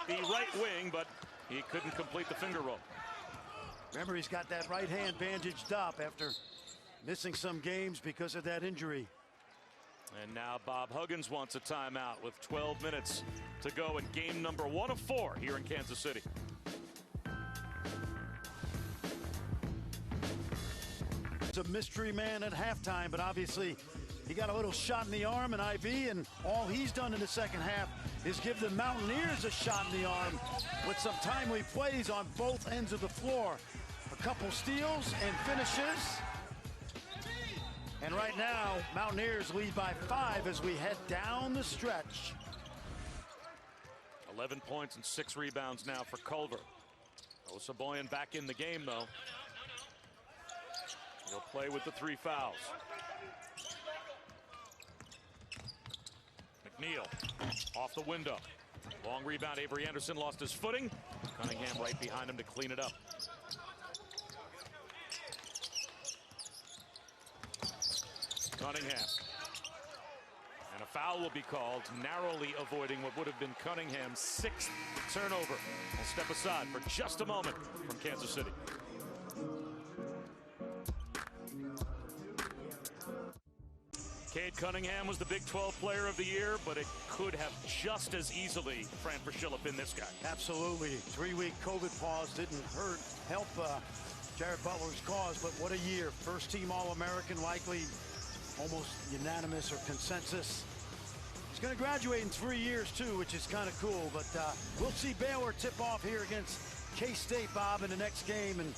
right wing, but he couldn't complete the finger roll. Remember, he's got that right hand bandaged up after missing some games because of that injury. And now Bob Huggins wants a timeout with 12 minutes to go in game number 1 of 4 here in Kansas City. It's a mystery man at halftime, but obviously He got a little shot in the arm, an IV, and all he's done in the second half is give the Mountaineers a shot in the arm with some timely plays on both ends of the floor. A couple steals and finishes. And right now, Mountaineers lead by 5 as we head down the stretch. 11 points and 6 rebounds now for Culver. Osabuohien back in the game, though. He'll play with the 3 fouls. McNeil off the window. Long rebound. Avery Anderson lost his footing. Cunningham right behind him to clean it up. Cunningham. And a foul will be called, narrowly avoiding what would have been Cunningham's 6th turnover. We'll step aside for just a moment from Kansas City. Cade Cunningham was the Big 12 Player of the Year, but it could have just as easily, Fran Fraschilla, been this guy. Absolutely. 3-week COVID pause didn't help Jared Butler's cause, but what a year. First team All-American, likely almost unanimous or consensus. He's going to graduate in 3 years too, which is kind of cool, but we'll see Baylor tip off here against K-State, Bob, in the next game, and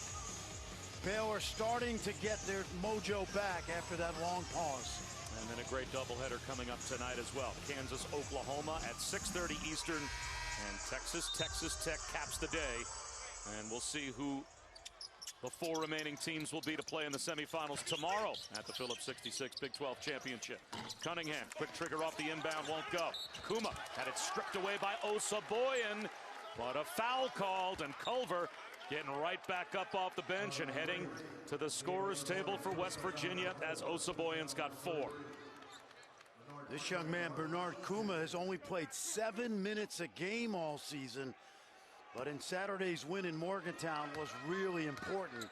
Baylor starting to get their mojo back after that long pause. And then a great doubleheader coming up tonight as well. Kansas, Oklahoma at 6:30 Eastern, and Texas Tech caps the day. And we'll see who the 4 remaining teams will be to play in the semifinals tomorrow at the Phillips 66 Big 12 Championship. Cunningham, quick trigger off the inbound, won't go. Kuma had it stripped away by Osabuohien, but a foul called, and Culver getting right back up off the bench and heading to the scorer's table for West Virginia as Osabuohien's got 4. This young man, Bernard Kuma, has only played 7 minutes a game all season, but in Saturday's win in Morgantown was really important.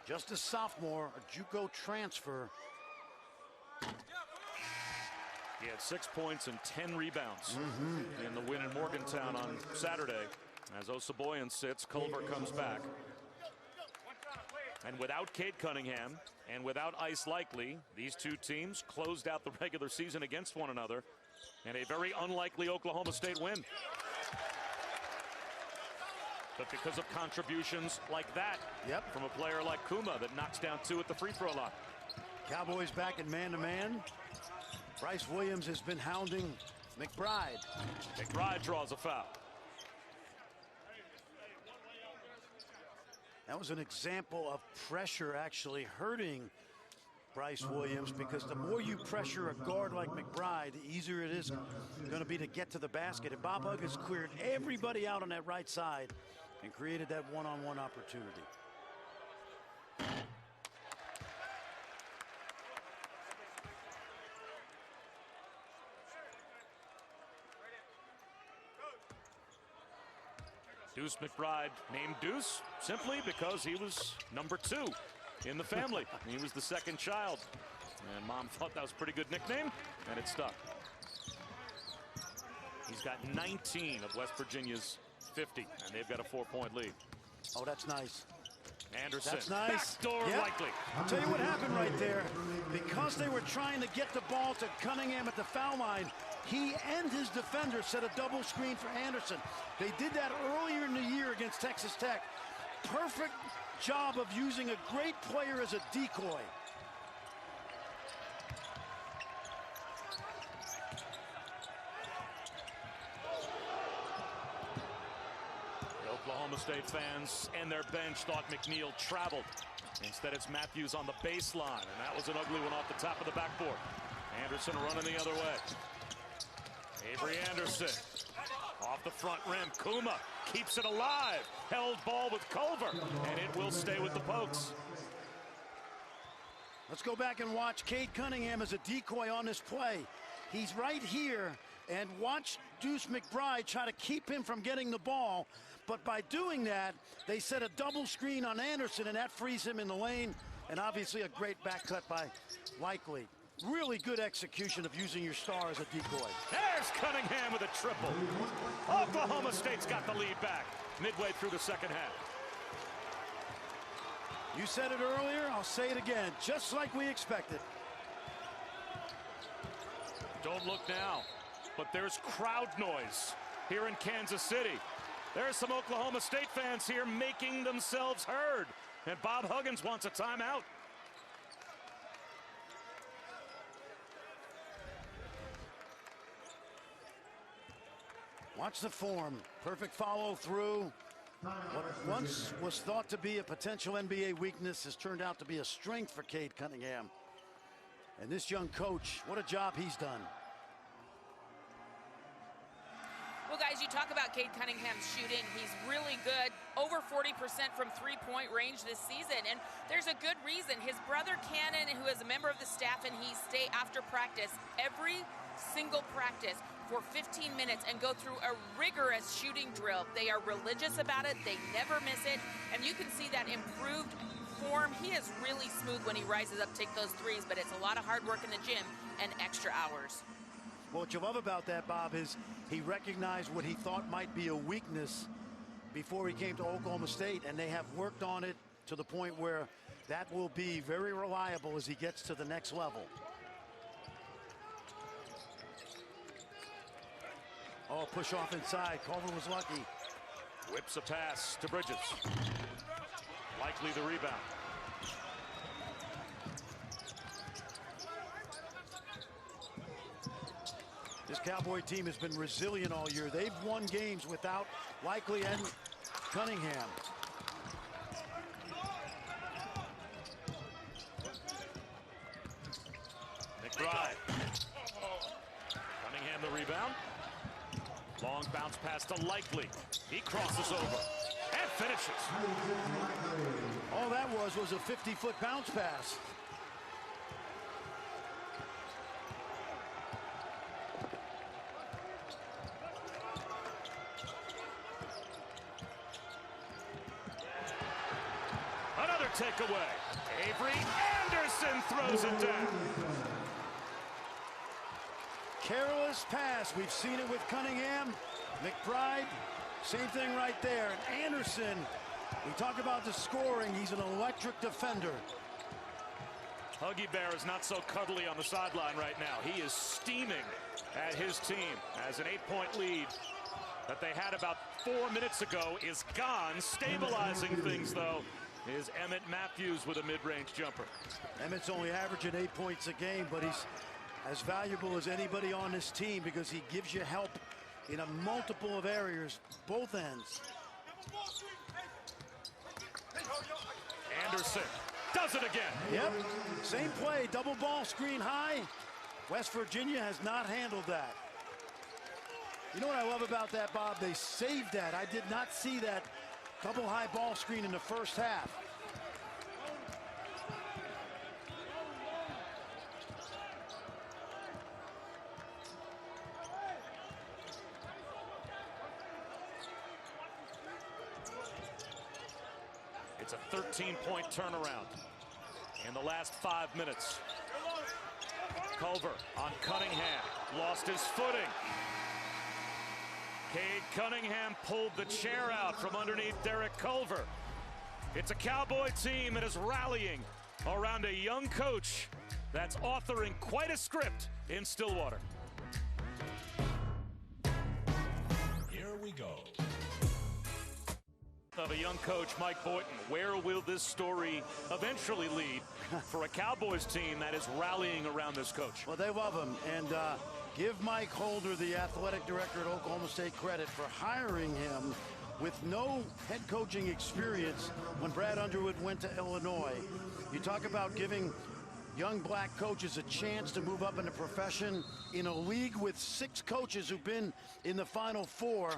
Just a sophomore, a JUCO transfer. He had 6 points and 10 rebounds in the win in Morgantown on Saturday. As Osabuohien sits, Culver comes back. And without Cade Cunningham and without Ice Likely, these 2 teams closed out the regular season against one another in a very unlikely Oklahoma State win. But because of contributions like that from a player like Kuma that knocks down 2 at the free throw line. Cowboys back in man-to-man. Bryce Williams has been hounding McBride. McBride draws a foul. That was an example of pressure actually hurting Bryce Williams, because the more you pressure a guard like McBride, the easier it is going to be to get to the basket. And Bob Huggins cleared everybody out on that right side and created that one-on-one opportunity. Deuce McBride named Deuce simply because he was number 2 in the family. He was the 2nd child, and Mom thought that was a pretty good nickname, and it stuck. He's got 19 of West Virginia's 50, and they've got a 4-point lead. Oh, that's nice. Anderson, that's nice. Backdoor Likely. I'll tell you what happened right there. Because they were trying to get the ball to Cunningham at the foul line, he and his defender set a double screen for Anderson. They did that earlier in the year against Texas Tech. Perfect job of using a great player as a decoy. The Oklahoma State fans and their bench thought McNeil traveled. Instead, it's Matthews on the baseline, and that was an ugly one off the top of the backboard. Anderson running the other way. Avery Anderson off the front rim. Kuma keeps it alive. Held ball with Culver, and it will stay with the Pokes. Let's go back and watch Cade Cunningham as a decoy on this play. He's right here, and watch Deuce McBride try to keep him from getting the ball. But by doing that, they set a double screen on Anderson, and that frees him in the lane. And obviously a great back cut by Likely. Really good execution of using your star as a decoy. There's Cunningham with a triple. Oklahoma State's got the lead back midway through the second half. You said it earlier, I'll say it again, just like we expected. Don't look now, but there's crowd noise here in Kansas City. There's some Oklahoma State fans here making themselves heard, and Bob Huggins wants a timeout. Watch the form. Perfect follow through. What once was thought to be a potential NBA weakness has turned out to be a strength for Cade Cunningham. And this young coach, what a job he's done. Well, guys, you talk about Cade Cunningham's shooting. He's really good, over 40% from three-point range this season. And there's a good reason. His brother, Cannon, who is a member of the staff, and he stay after practice, every single practice, for 15 minutes and go through a rigorous shooting drill. They are religious about it. They never miss it. And you can see that improved form. He is really smooth when he rises up, take those threes, but it's a lot of hard work in the gym and extra hours. Well, what you love about that, Bob, is he recognized what he thought might be a weakness before he came to Oklahoma State, and they have worked on it to the point where that will be very reliable as he gets to the next level. Oh, push off inside. Culver was lucky. Whips a pass to Bridges. Likely the rebound. This Cowboy team has been resilient all year. They've won games without Likely and Cunningham. McBride. Cunningham the rebound. Long bounce pass to Likely. He crosses over and finishes. All that was a 50-foot bounce pass. Another takeaway. Avery Anderson throws it down. Careless pass. We've seen it with Cunningham. McBride, same thing right there. And Anderson, we talk about the scoring. He's an electric defender. Huggy Bear is not so cuddly on the sideline right now. He is steaming at his team as an 8-point lead that they had about 4 minutes ago is gone. Stabilizing things, though, is Emmett Matthews with a mid-range jumper. Emmett's only averaging 8 points a game, but he's as valuable as anybody on this team because he gives you help in a multiple of areas, both ends. Anderson does it again. Yep, same play, double ball screen high. West Virginia has not handled that. You know what I love about that, Bob? They saved that. I did not see that double high ball screen in the first half. It's a 13-point turnaround in the last 5 minutes. Culver on Cunningham, lost his footing. Cade Cunningham pulled the chair out from underneath Derek Culver. It's a Cowboy team that is rallying around a young coach that's authoring quite a script in Stillwater. Here we go. Of a young coach, Mike Boynton. Where will this story eventually lead for a Cowboys team that is rallying around this coach? Well, they love him, and give Mike Holder, the athletic director at Oklahoma State, credit for hiring him with no head coaching experience when Brad Underwood went to Illinois. You talk about giving young black coaches a chance to move up in the profession in a league with 6 coaches who've been in the Final Four.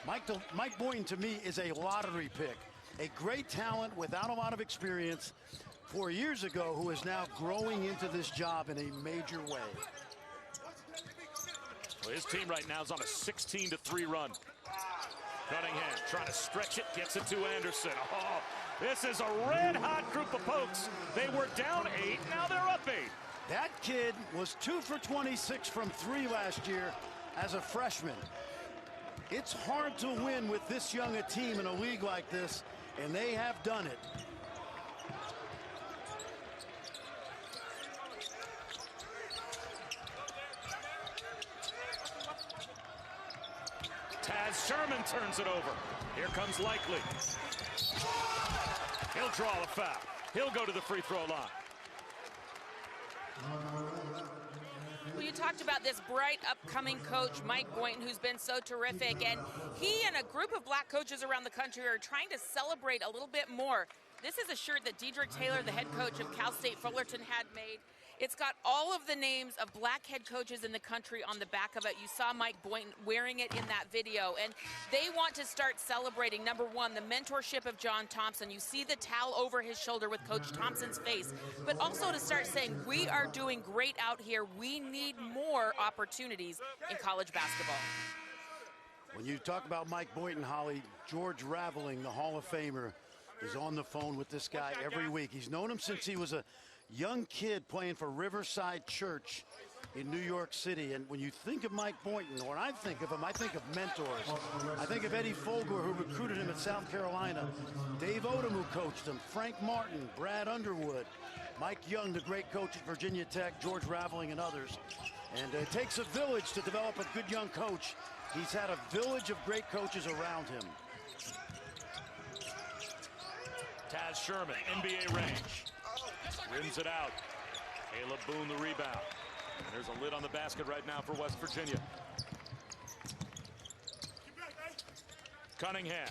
Mike Boynton, to me, is a lottery pick. A great talent without a lot of experience 4 years ago who is now growing into this job in a major way. Well, his team right now is on a 16-3 run. Cunningham trying to stretch it, gets it to Anderson. Oh, this is a red-hot group of pokes. They were down 8, now they're up 8. That kid was 2 for 26 from 3 last year as a freshman. It's hard to win with this young a team in a league like this, and they have done it. Taz Sherman turns it over. Here comes Likely. He'll draw a foul. He'll go to the free throw line. Well, you talked about this bright upcoming coach, Mike Boynton, who's been so terrific, and he and a group of black coaches around the country are trying to celebrate a little bit more. This is a shirt that Dedrick Taylor, the head coach of Cal State Fullerton, had made. It's got all of the names of black head coaches in the country on the back of it. You saw Mike Boynton wearing it in that video, and they want to start celebrating, number one, the mentorship of John Thompson. You see the towel over his shoulder with Coach Thompson's face, but also to start saying, we are doing great out here. We need more opportunities in college basketball. When you talk about Mike Boynton, Holly, George Raveling, the Hall of Famer, is on the phone with this guy every week. He's known him since he was a young kid playing for Riverside Church in New York City. And when you think of Mike Boynton, or when I think of him, I think of mentors. I think of Eddie Fogler, who recruited him at South Carolina, Dave Odom, who coached him, Frank Martin, Brad Underwood, Mike Young, the great coach at Virginia Tech, George Raveling, and others. And it takes a village to develop a good young coach. He's had a village of great coaches around him. Taz Sherman, NBA range. Rims it out. Caleb Boone the rebound. And there's a lid on the basket right now for West Virginia. Cunningham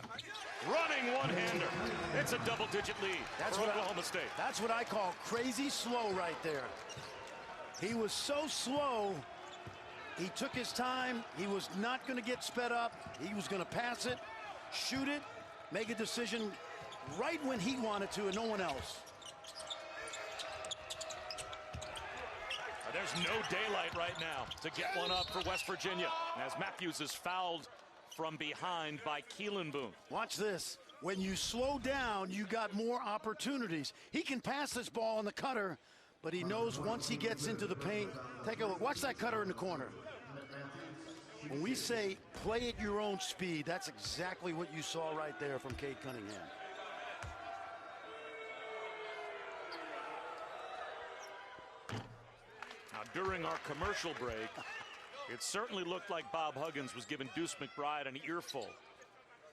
running one-hander. It's a double-digit lead for Oklahoma State. That's what I call crazy slow right there. He was so slow. He took his time. He was not going to get sped up. He was going to pass it, shoot it, make a decision right when he wanted to and no one else. There's no daylight right now to get one up for West Virginia, as Matthews is fouled from behind by Keelan Boone. Watch this. When you slow down, you got more opportunities. He can pass this ball on the cutter, but he knows once he gets into the paint. Take a look. Watch that cutter in the corner. When we say play at your own speed, that's exactly what you saw right there from Cade Cunningham. During our commercial break, it certainly looked like Bob Huggins was giving Deuce McBride an earful.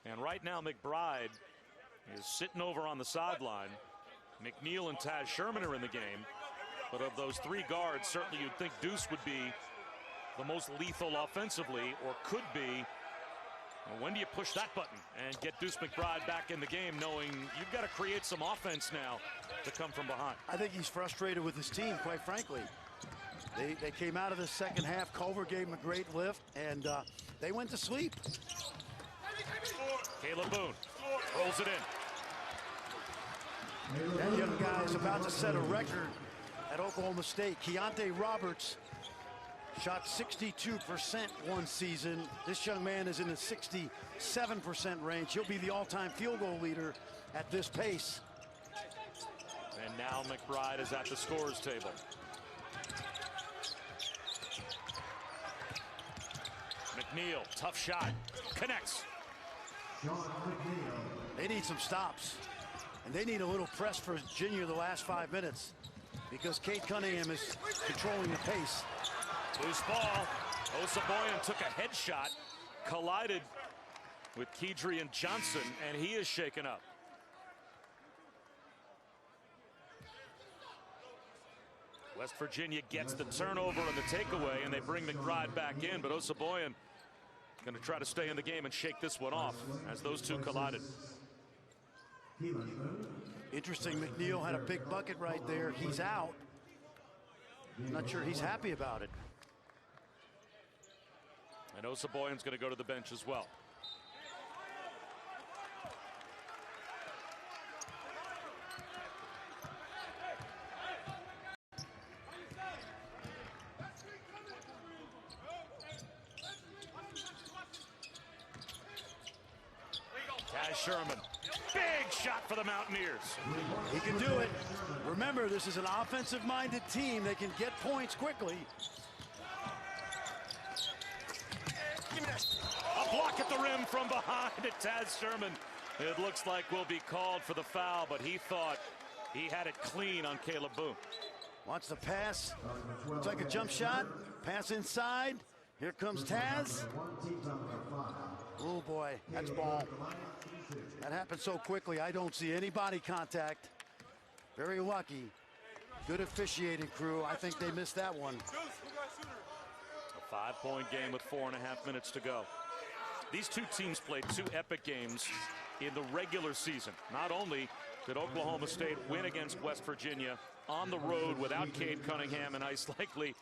And right now McBride is sitting over on the sideline. McNeil and Taz Sherman are in the game. But of those three guards, certainly you'd think Deuce would be the most lethal offensively, or could be. Well, when do you push that button and get Deuce McBride back in the game, knowing you've got to create some offense now to come from behind? I think he's frustrated with his team, quite frankly. They came out of the second half. Culver gave him a great lift, and they went to sleep. Caleb Boone rolls it in. That young guy is about to set a record at Oklahoma State. Keontae Roberts shot 62% one season. This young man is in the 67% range. He'll be the all-time field goal leader at this pace. And now McBride is at the scorer's table. McNeil, tough shot, connects. They need some stops, and they need a little press for Virginia the last 5 minutes, because Cade Cunningham is controlling the pace. Loose ball. Osaboyan took a headshot, collided with Kedrian Johnson, and he is shaken up. West Virginia gets the turnover and the takeaway, and they bring McBride back in, but Osaboyan going to try to stay in the game and shake this one off as those two collided. Interesting, McNeil had a big bucket right there. He's out. I'm not sure he's happy about it. And Osaboyan's going to go to the bench as well. Taz Sherman, big shot for the Mountaineers. He can do it. Remember, this is an offensive-minded team. They can get points quickly. A block at the rim from behind at Taz Sherman. It looks like will be called for the foul, but he thought he had it clean on Caleb Boone. Watch the pass. Looks like a jump shot. Pass inside. Here comes Taz. Oh boy, that's ball. That happened so quickly, I don't see any body contact. Very lucky. Good officiating crew. I think they missed that one. A 5-point game with 4.5 minutes to go. These two teams played 2 epic games in the regular season. Not only did Oklahoma State win against West Virginia on the road without Cade Cunningham and Ice Likely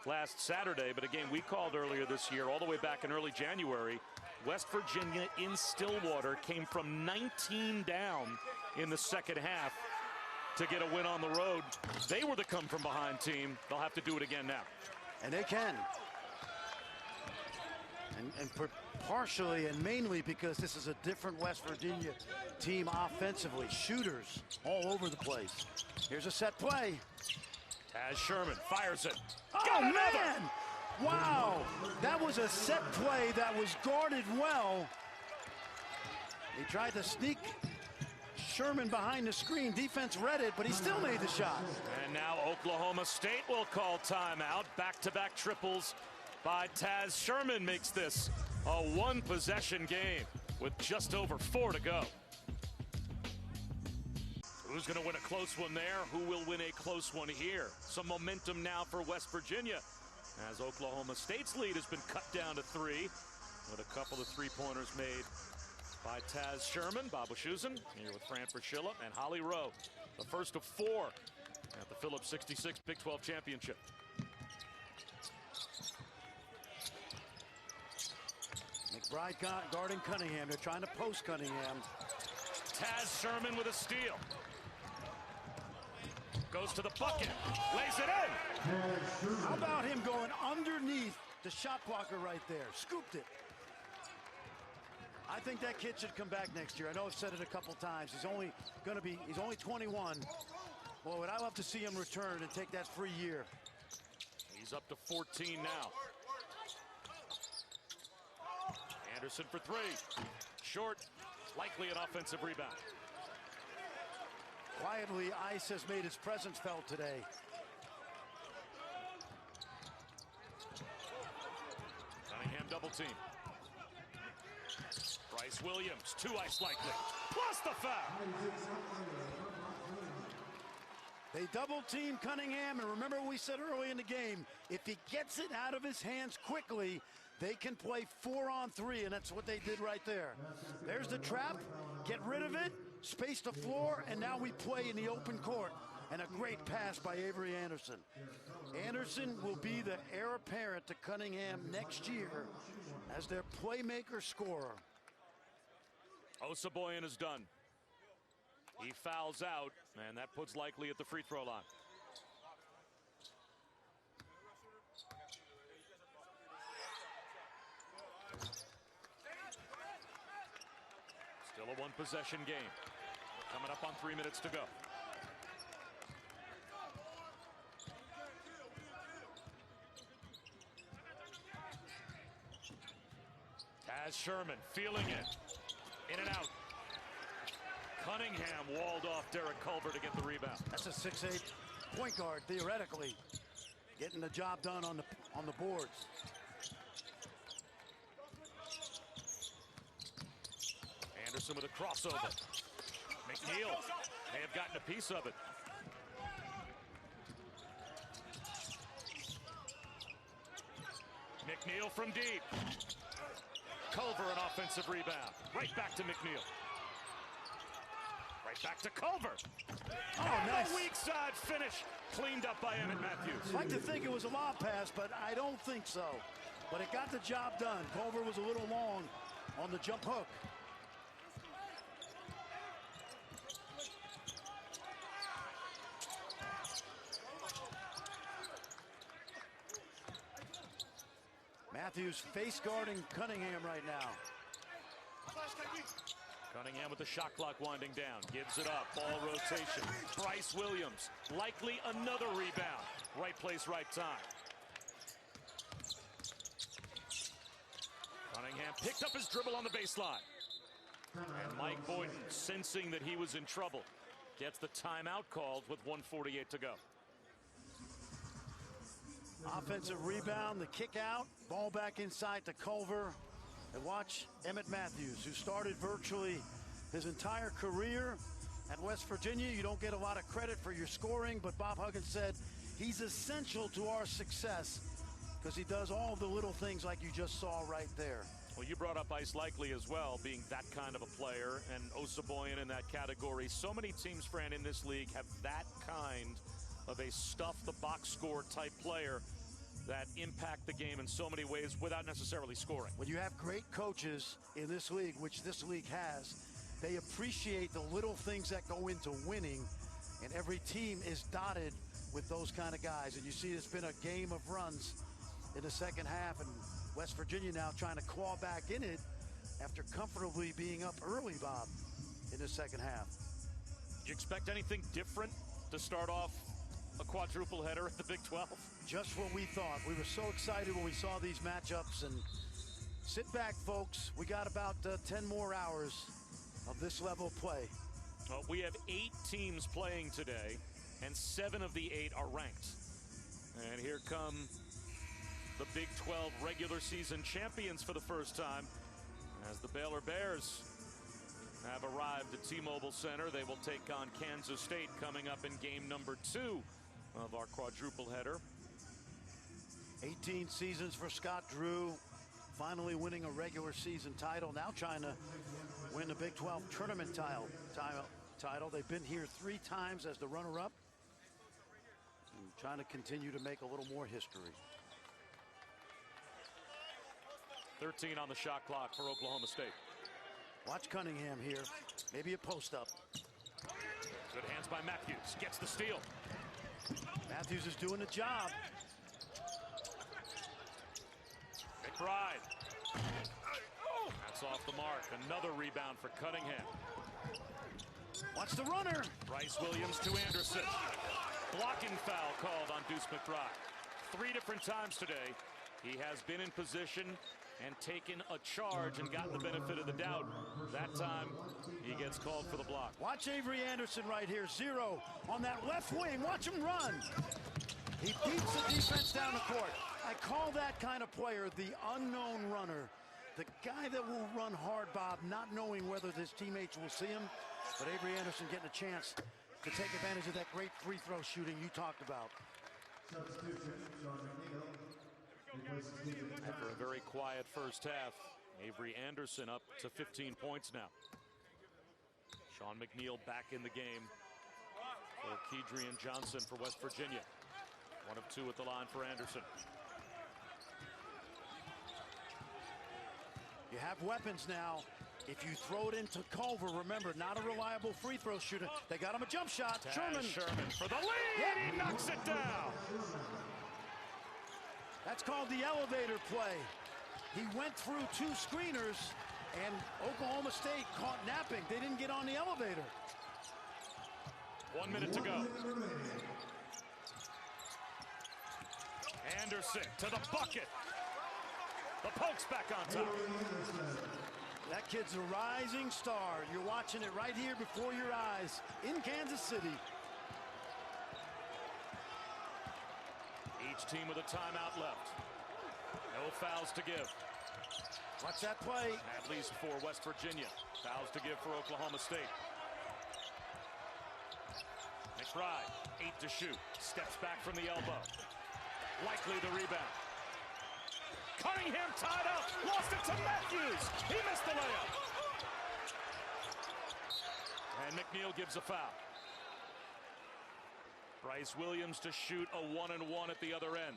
last Saturday, but a game we called earlier this year, all the way back in early January. West Virginia in Stillwater came from 19 down in the second half to get a win on the road. They were the come-from-behind team. They'll have to do it again now. And they can. And partially and mainly because this is a different West Virginia team offensively. Shooters all over the place. Here's a set play. Taz Sherman fires it. Oh, man! Wow! That was a set play that was guarded well. He tried to sneak Sherman behind the screen. Defense read it, but he still made the shot. And now Oklahoma State will call timeout. Back-to-back triples by Taz Sherman makes this a 1-possession game with just over 4 to go. Who's going to win a close one there? Who will win a close one here? Some momentum now for West Virginia as Oklahoma State's lead has been cut down to 3 with a couple of 3-pointers made by Taz Sherman. Bob Wischusen here with Fran Fraschilla and Holly Rowe, the first of 4 at the Phillips 66 Big 12 Championship. McBride guarding Cunningham. They're trying to post Cunningham. Taz Sherman with a steal. Goes to the bucket, lays it in. How about him going underneath the shot blocker right there? Scooped it. I think that kid should come back next year. I know I've said it a couple times. He's only 21. Boy, would I love to see him return and take that free year. He's up to 14 now. Anderson for 3. Short, likely an offensive rebound. Quietly, Ice has made his presence felt today. Cunningham double team. Bryce Williams, 2 Ice Likely, plus the foul. They double team Cunningham, and remember what we said early in the game, if he gets it out of his hands quickly, they can play 4-on-3, and that's what they did right there. There's the trap, get rid of it, space the floor, and now we play in the open court. And a great pass by Avery Anderson. Anderson will be the heir apparent to Cunningham next year as their playmaker scorer. Osaboyan is done. He fouls out, and that puts Likely at the free throw line. Still a 1-possession game. Coming up on 3 minutes to go. Taz Sherman feeling it. In and out. Cunningham walled off Derek Culver to get the rebound. That's a 6'8" point guard, theoretically. Getting the job done on the boards. Anderson with a crossover. McNeil may have gotten a piece of it. McNeil from deep. Culver an offensive rebound. Right back to McNeil. Right back to Culver. Oh, nice. A weak side finish. Cleaned up by Emmett Matthews. I'd like to think it was a lob pass, but I don't think so. But it got the job done. Culver was a little long on the jump hook. Matthews face guarding Cunningham right now. Cunningham with the shot clock winding down. Gives it up. Ball rotation. Bryce Williams. Likely another rebound. Right place, right time. Cunningham picked up his dribble on the baseline. And Mike Boynton, sensing that he was in trouble, gets the timeout called with 1:48 to go. Offensive rebound, the kick out, ball back inside to Culver. And watch Emmett Matthews, who started virtually his entire career at West Virginia. You don't get a lot of credit for your scoring, but Bob Huggins said he's essential to our success because he does all the little things like you just saw right there. Well, you brought up Ice Likely as well, being that kind of a player, and Osaboyan in that category. So many teams, Fran, in this league have that kind of a stuff-the-box score type player that impact the game in so many ways without necessarily scoring. When you have great coaches in this league, which this league has, they appreciate the little things that go into winning, and every team is dotted with those kind of guys. And you see it's been a game of runs in the second half, and West Virginia now trying to claw back in it after comfortably being up early, Bob, in the second half. Do you expect anything different to start off a quadruple header at the Big 12? Just what we thought. We were so excited when we saw these matchups. And sit back, folks. We got about 10 more hours of this level of play. Well, we have 8 teams playing today, and 7 of the 8 are ranked. And here come the Big 12 regular season champions for the first time, as the Baylor Bears have arrived at T-Mobile Center. They will take on Kansas State coming up in game number 2 of our quadruple header. 18 seasons for Scott Drew, finally winning a regular season title, now trying to win the Big 12 tournament title. They've been here 3 times as the runner-up, and trying to continue to make a little more history. 13 on the shot clock for Oklahoma State. Watch Cunningham here. Maybe a post-up. Good hands by Matthews. Gets the steal. Matthews is doing the job. McBride. That's off the mark. Another rebound for Cunningham. Watch the runner. Bryce Williams to Anderson. Blocking foul called on Deuce McBride. 3 different times today he has been in position and taken a charge and gotten the benefit of the doubt. That time he gets called for the block. Watch Avery Anderson right here. 0 on that left wing. Watch him run. He beats the defense down the court. I call that kind of player the unknown runner. The guy that will run hard, Bob, not knowing whether his teammates will see him. But Avery Anderson getting a chance to take advantage of that great free throw shooting you talked about. After a very quiet first half, Avery Anderson up to 15 points now. Sean McNeil back in the game for Kedrian Johnson for West Virginia. 1 of 2 at the line for Anderson. You have weapons now. If you throw it into Culver, remember, not a reliable free throw shooter. They got him a jump shot. Sherman for the lead. He knocks it down. That's called the elevator play. He went through 2 screeners, and Oklahoma State caught napping. They didn't get on the elevator. 1 minute to go. Anderson to the bucket. The Pokes back on top. That kid's a rising star. You're watching it right here before your eyes in Kansas City. Each team with a timeout left. No fouls to give. Watch that play. At least for West Virginia. Fouls to give for Oklahoma State. McBride, 8 to shoot. Steps back from the elbow. Likely the rebound. Cunningham tied up. Lost it to Matthews. He missed the layup. And McNeil gives a foul. Bryce Williams to shoot a 1-and-1 at the other end.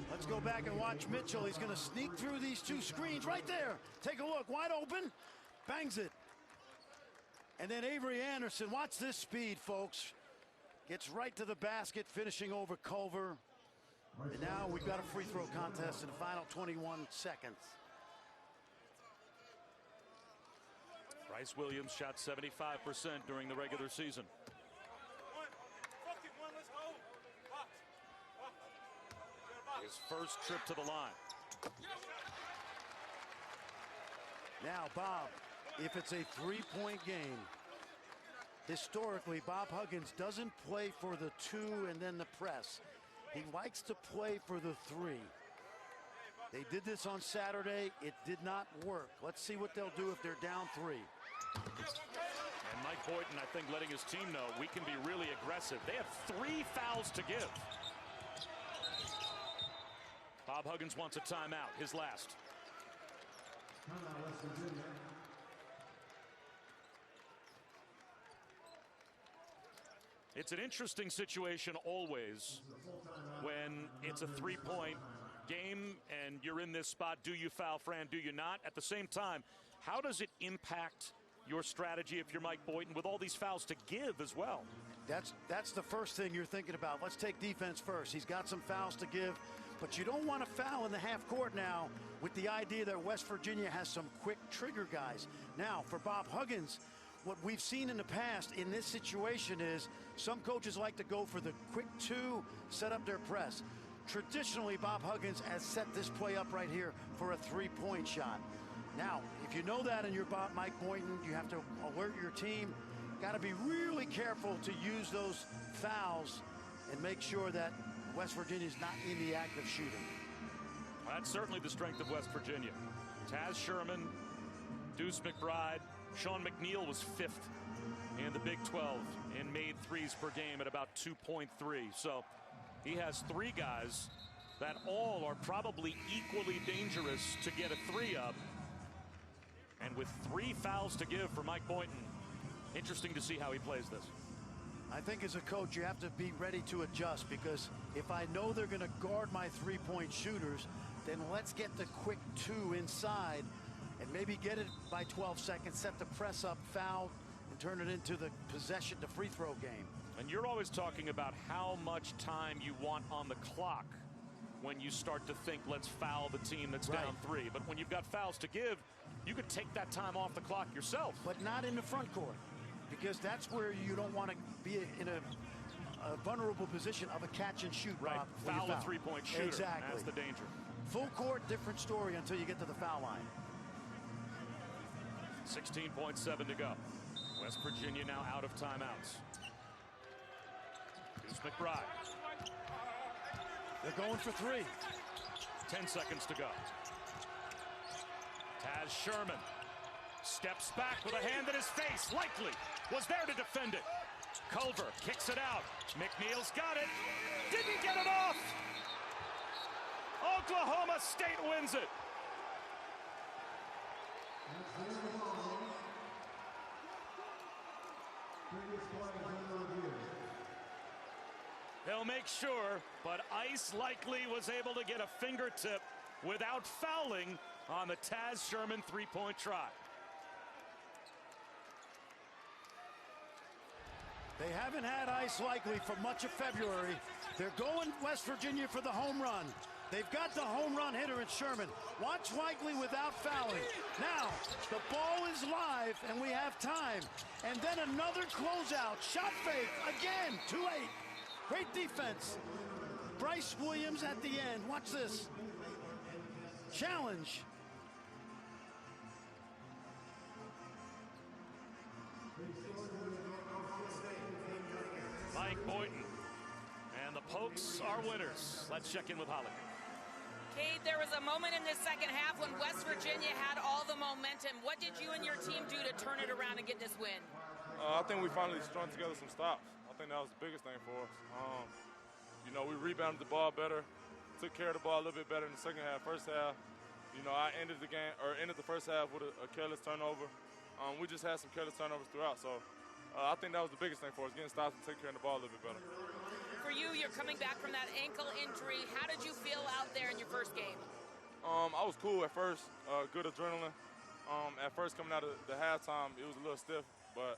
Let's go back and watch Mitchell. He's going to sneak through these 2 screens right there. Take a look. Wide open. Bangs it. And then Avery Anderson. Watch this speed, folks. Gets right to the basket, finishing over Culver. And now we've got a free throw contest in the final 21 seconds. Bryce Williams shot 75% during the regular season. His first trip to the line. Now, Bob, if it's a 3-point game, historically, Bob Huggins doesn't play for the 2 and then the press. He likes to play for the 3. They did this on Saturday. It did not work. Let's see what they'll do if they're down 3. And Mike Boynton, I think, letting his team know we can be really aggressive. They have 3 fouls to give. Bob Huggins wants a timeout, his last. It's an interesting situation always when it's a 3-point game and you're in this spot. Do you foul, Fran? Do you not? At the same time, how does it impact your strategy if you're Mike Boynton with all these fouls to give as well? That's the first thing you're thinking about. Let's take defense first. He's got some fouls to give, but you don't want to foul in the half court now with the idea that West Virginia has some quick trigger guys. Now, for Bob Huggins, what we've seen in the past in this situation is some coaches like to go for the quick 2, set up their press. Traditionally, Bob Huggins has set this play up right here for a 3-point shot. Now, if you know that and you're Mike Boynton, you have to alert your team. Got to be really careful to use those fouls and make sure that West Virginia's not in the act of shooting. That's certainly the strength of West Virginia. Taz Sherman, Deuce McBride, Sean McNeil was 5th in the Big 12 in made threes per game at about 2.3. So he has 3 guys that all are probably equally dangerous to get a 3 up. And with 3 fouls to give for Mike Boynton, interesting to see how he plays this. I think as a coach, you have to be ready to adjust, because if I know they're going to guard my 3-point shooters, then let's get the quick 2 inside and maybe get it by 12 seconds, set the press up, foul, and turn it into the possession to free throw game. And you're always talking about how much time you want on the clock when you start to think, let's foul the team that's down 3. But when you've got fouls to give, you could take that time off the clock yourself. But not in the front court, because that's where you don't want to be in a vulnerable position of a catch and shoot. Right, Bob, foul a 3-point shooter. Exactly. That's the danger. Full court, different story until you get to the foul line. 16.7 to go. West Virginia now out of timeouts. Deuce McBride. They're going for 3. 10 seconds to go. Taz Sherman steps back with a hand in his face. Likely was there to defend it. Culver kicks it out. McNeil's got it. Didn't get it off. Oklahoma State wins it. They'll make sure, but Ice likely was able to get a fingertip without fouling on the Taz Sherman 3-point try. They haven't had Ice likely for much of February. They're going West Virginia for the home run. They've got the home run hitter in Sherman. Watch Likely without fouling. Now, the ball is live, and we have time. And then another closeout. Shot fake again, 2-8. Great defense. Bryce Williams at the end. Watch this. Challenge. Mike Boynton. And the Pokes are winners. Let's check in with Holly. Cade, there was a moment in the second half when West Virginia had all the momentum. What did you and your team do to turn it around and get this win? I think we finally strung together some stops. I think that was the biggest thing for us. You know, we rebounded the ball better, took care of the ball a little bit better in the second half. First half, you know, I ended the first half with a careless turnover. We just had some careless turnovers throughout, so I think that was the biggest thing for us, getting stops and taking care of the ball a little bit better. For you, you're coming back from that ankle injury. How did you feel out there in your first game? I was cool at first, good adrenaline. At first, coming out of the halftime, it was a little stiff, but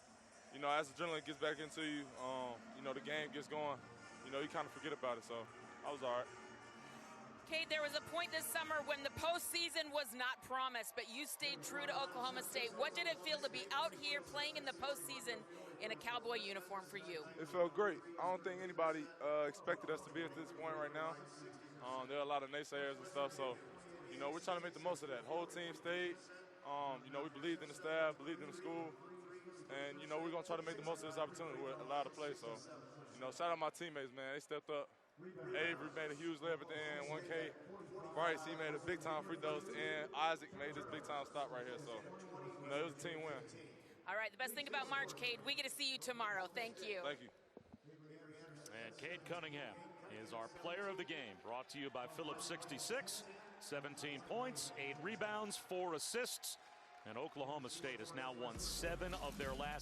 you know, as adrenaline gets back into you, you know, the game gets going, you know, you kind of forget about it, so I was all right. Cade, there was a point this summer when the postseason was not promised, but you stayed true to Oklahoma State. What did it feel to be out here playing in the postseason in a Cowboy uniform for you? It felt great. I don't think anybody expected us to be at this point right now. There are a lot of naysayers and stuff, so, you know, we're trying to make the most of that. The whole team stayed. You know, we believed in the staff, believed in the school, and, you know, we're going to try to make the most of this opportunity we're allowed to play. So, you know, shout out my teammates, man. They stepped up, Avery made a huge layup at the end. 1K Bryce, he made a big-time free throws at the end. Isaac made this big-time stop right here. So, you know, it was a team win. All right, the best thing about March, Cade, we get to see you tomorrow. Thank you. Thank you. And Cade Cunningham is our player of the game, brought to you by Phillips 66. 17 points, 8 rebounds, 4 assists, and Oklahoma State has now won 7 of their last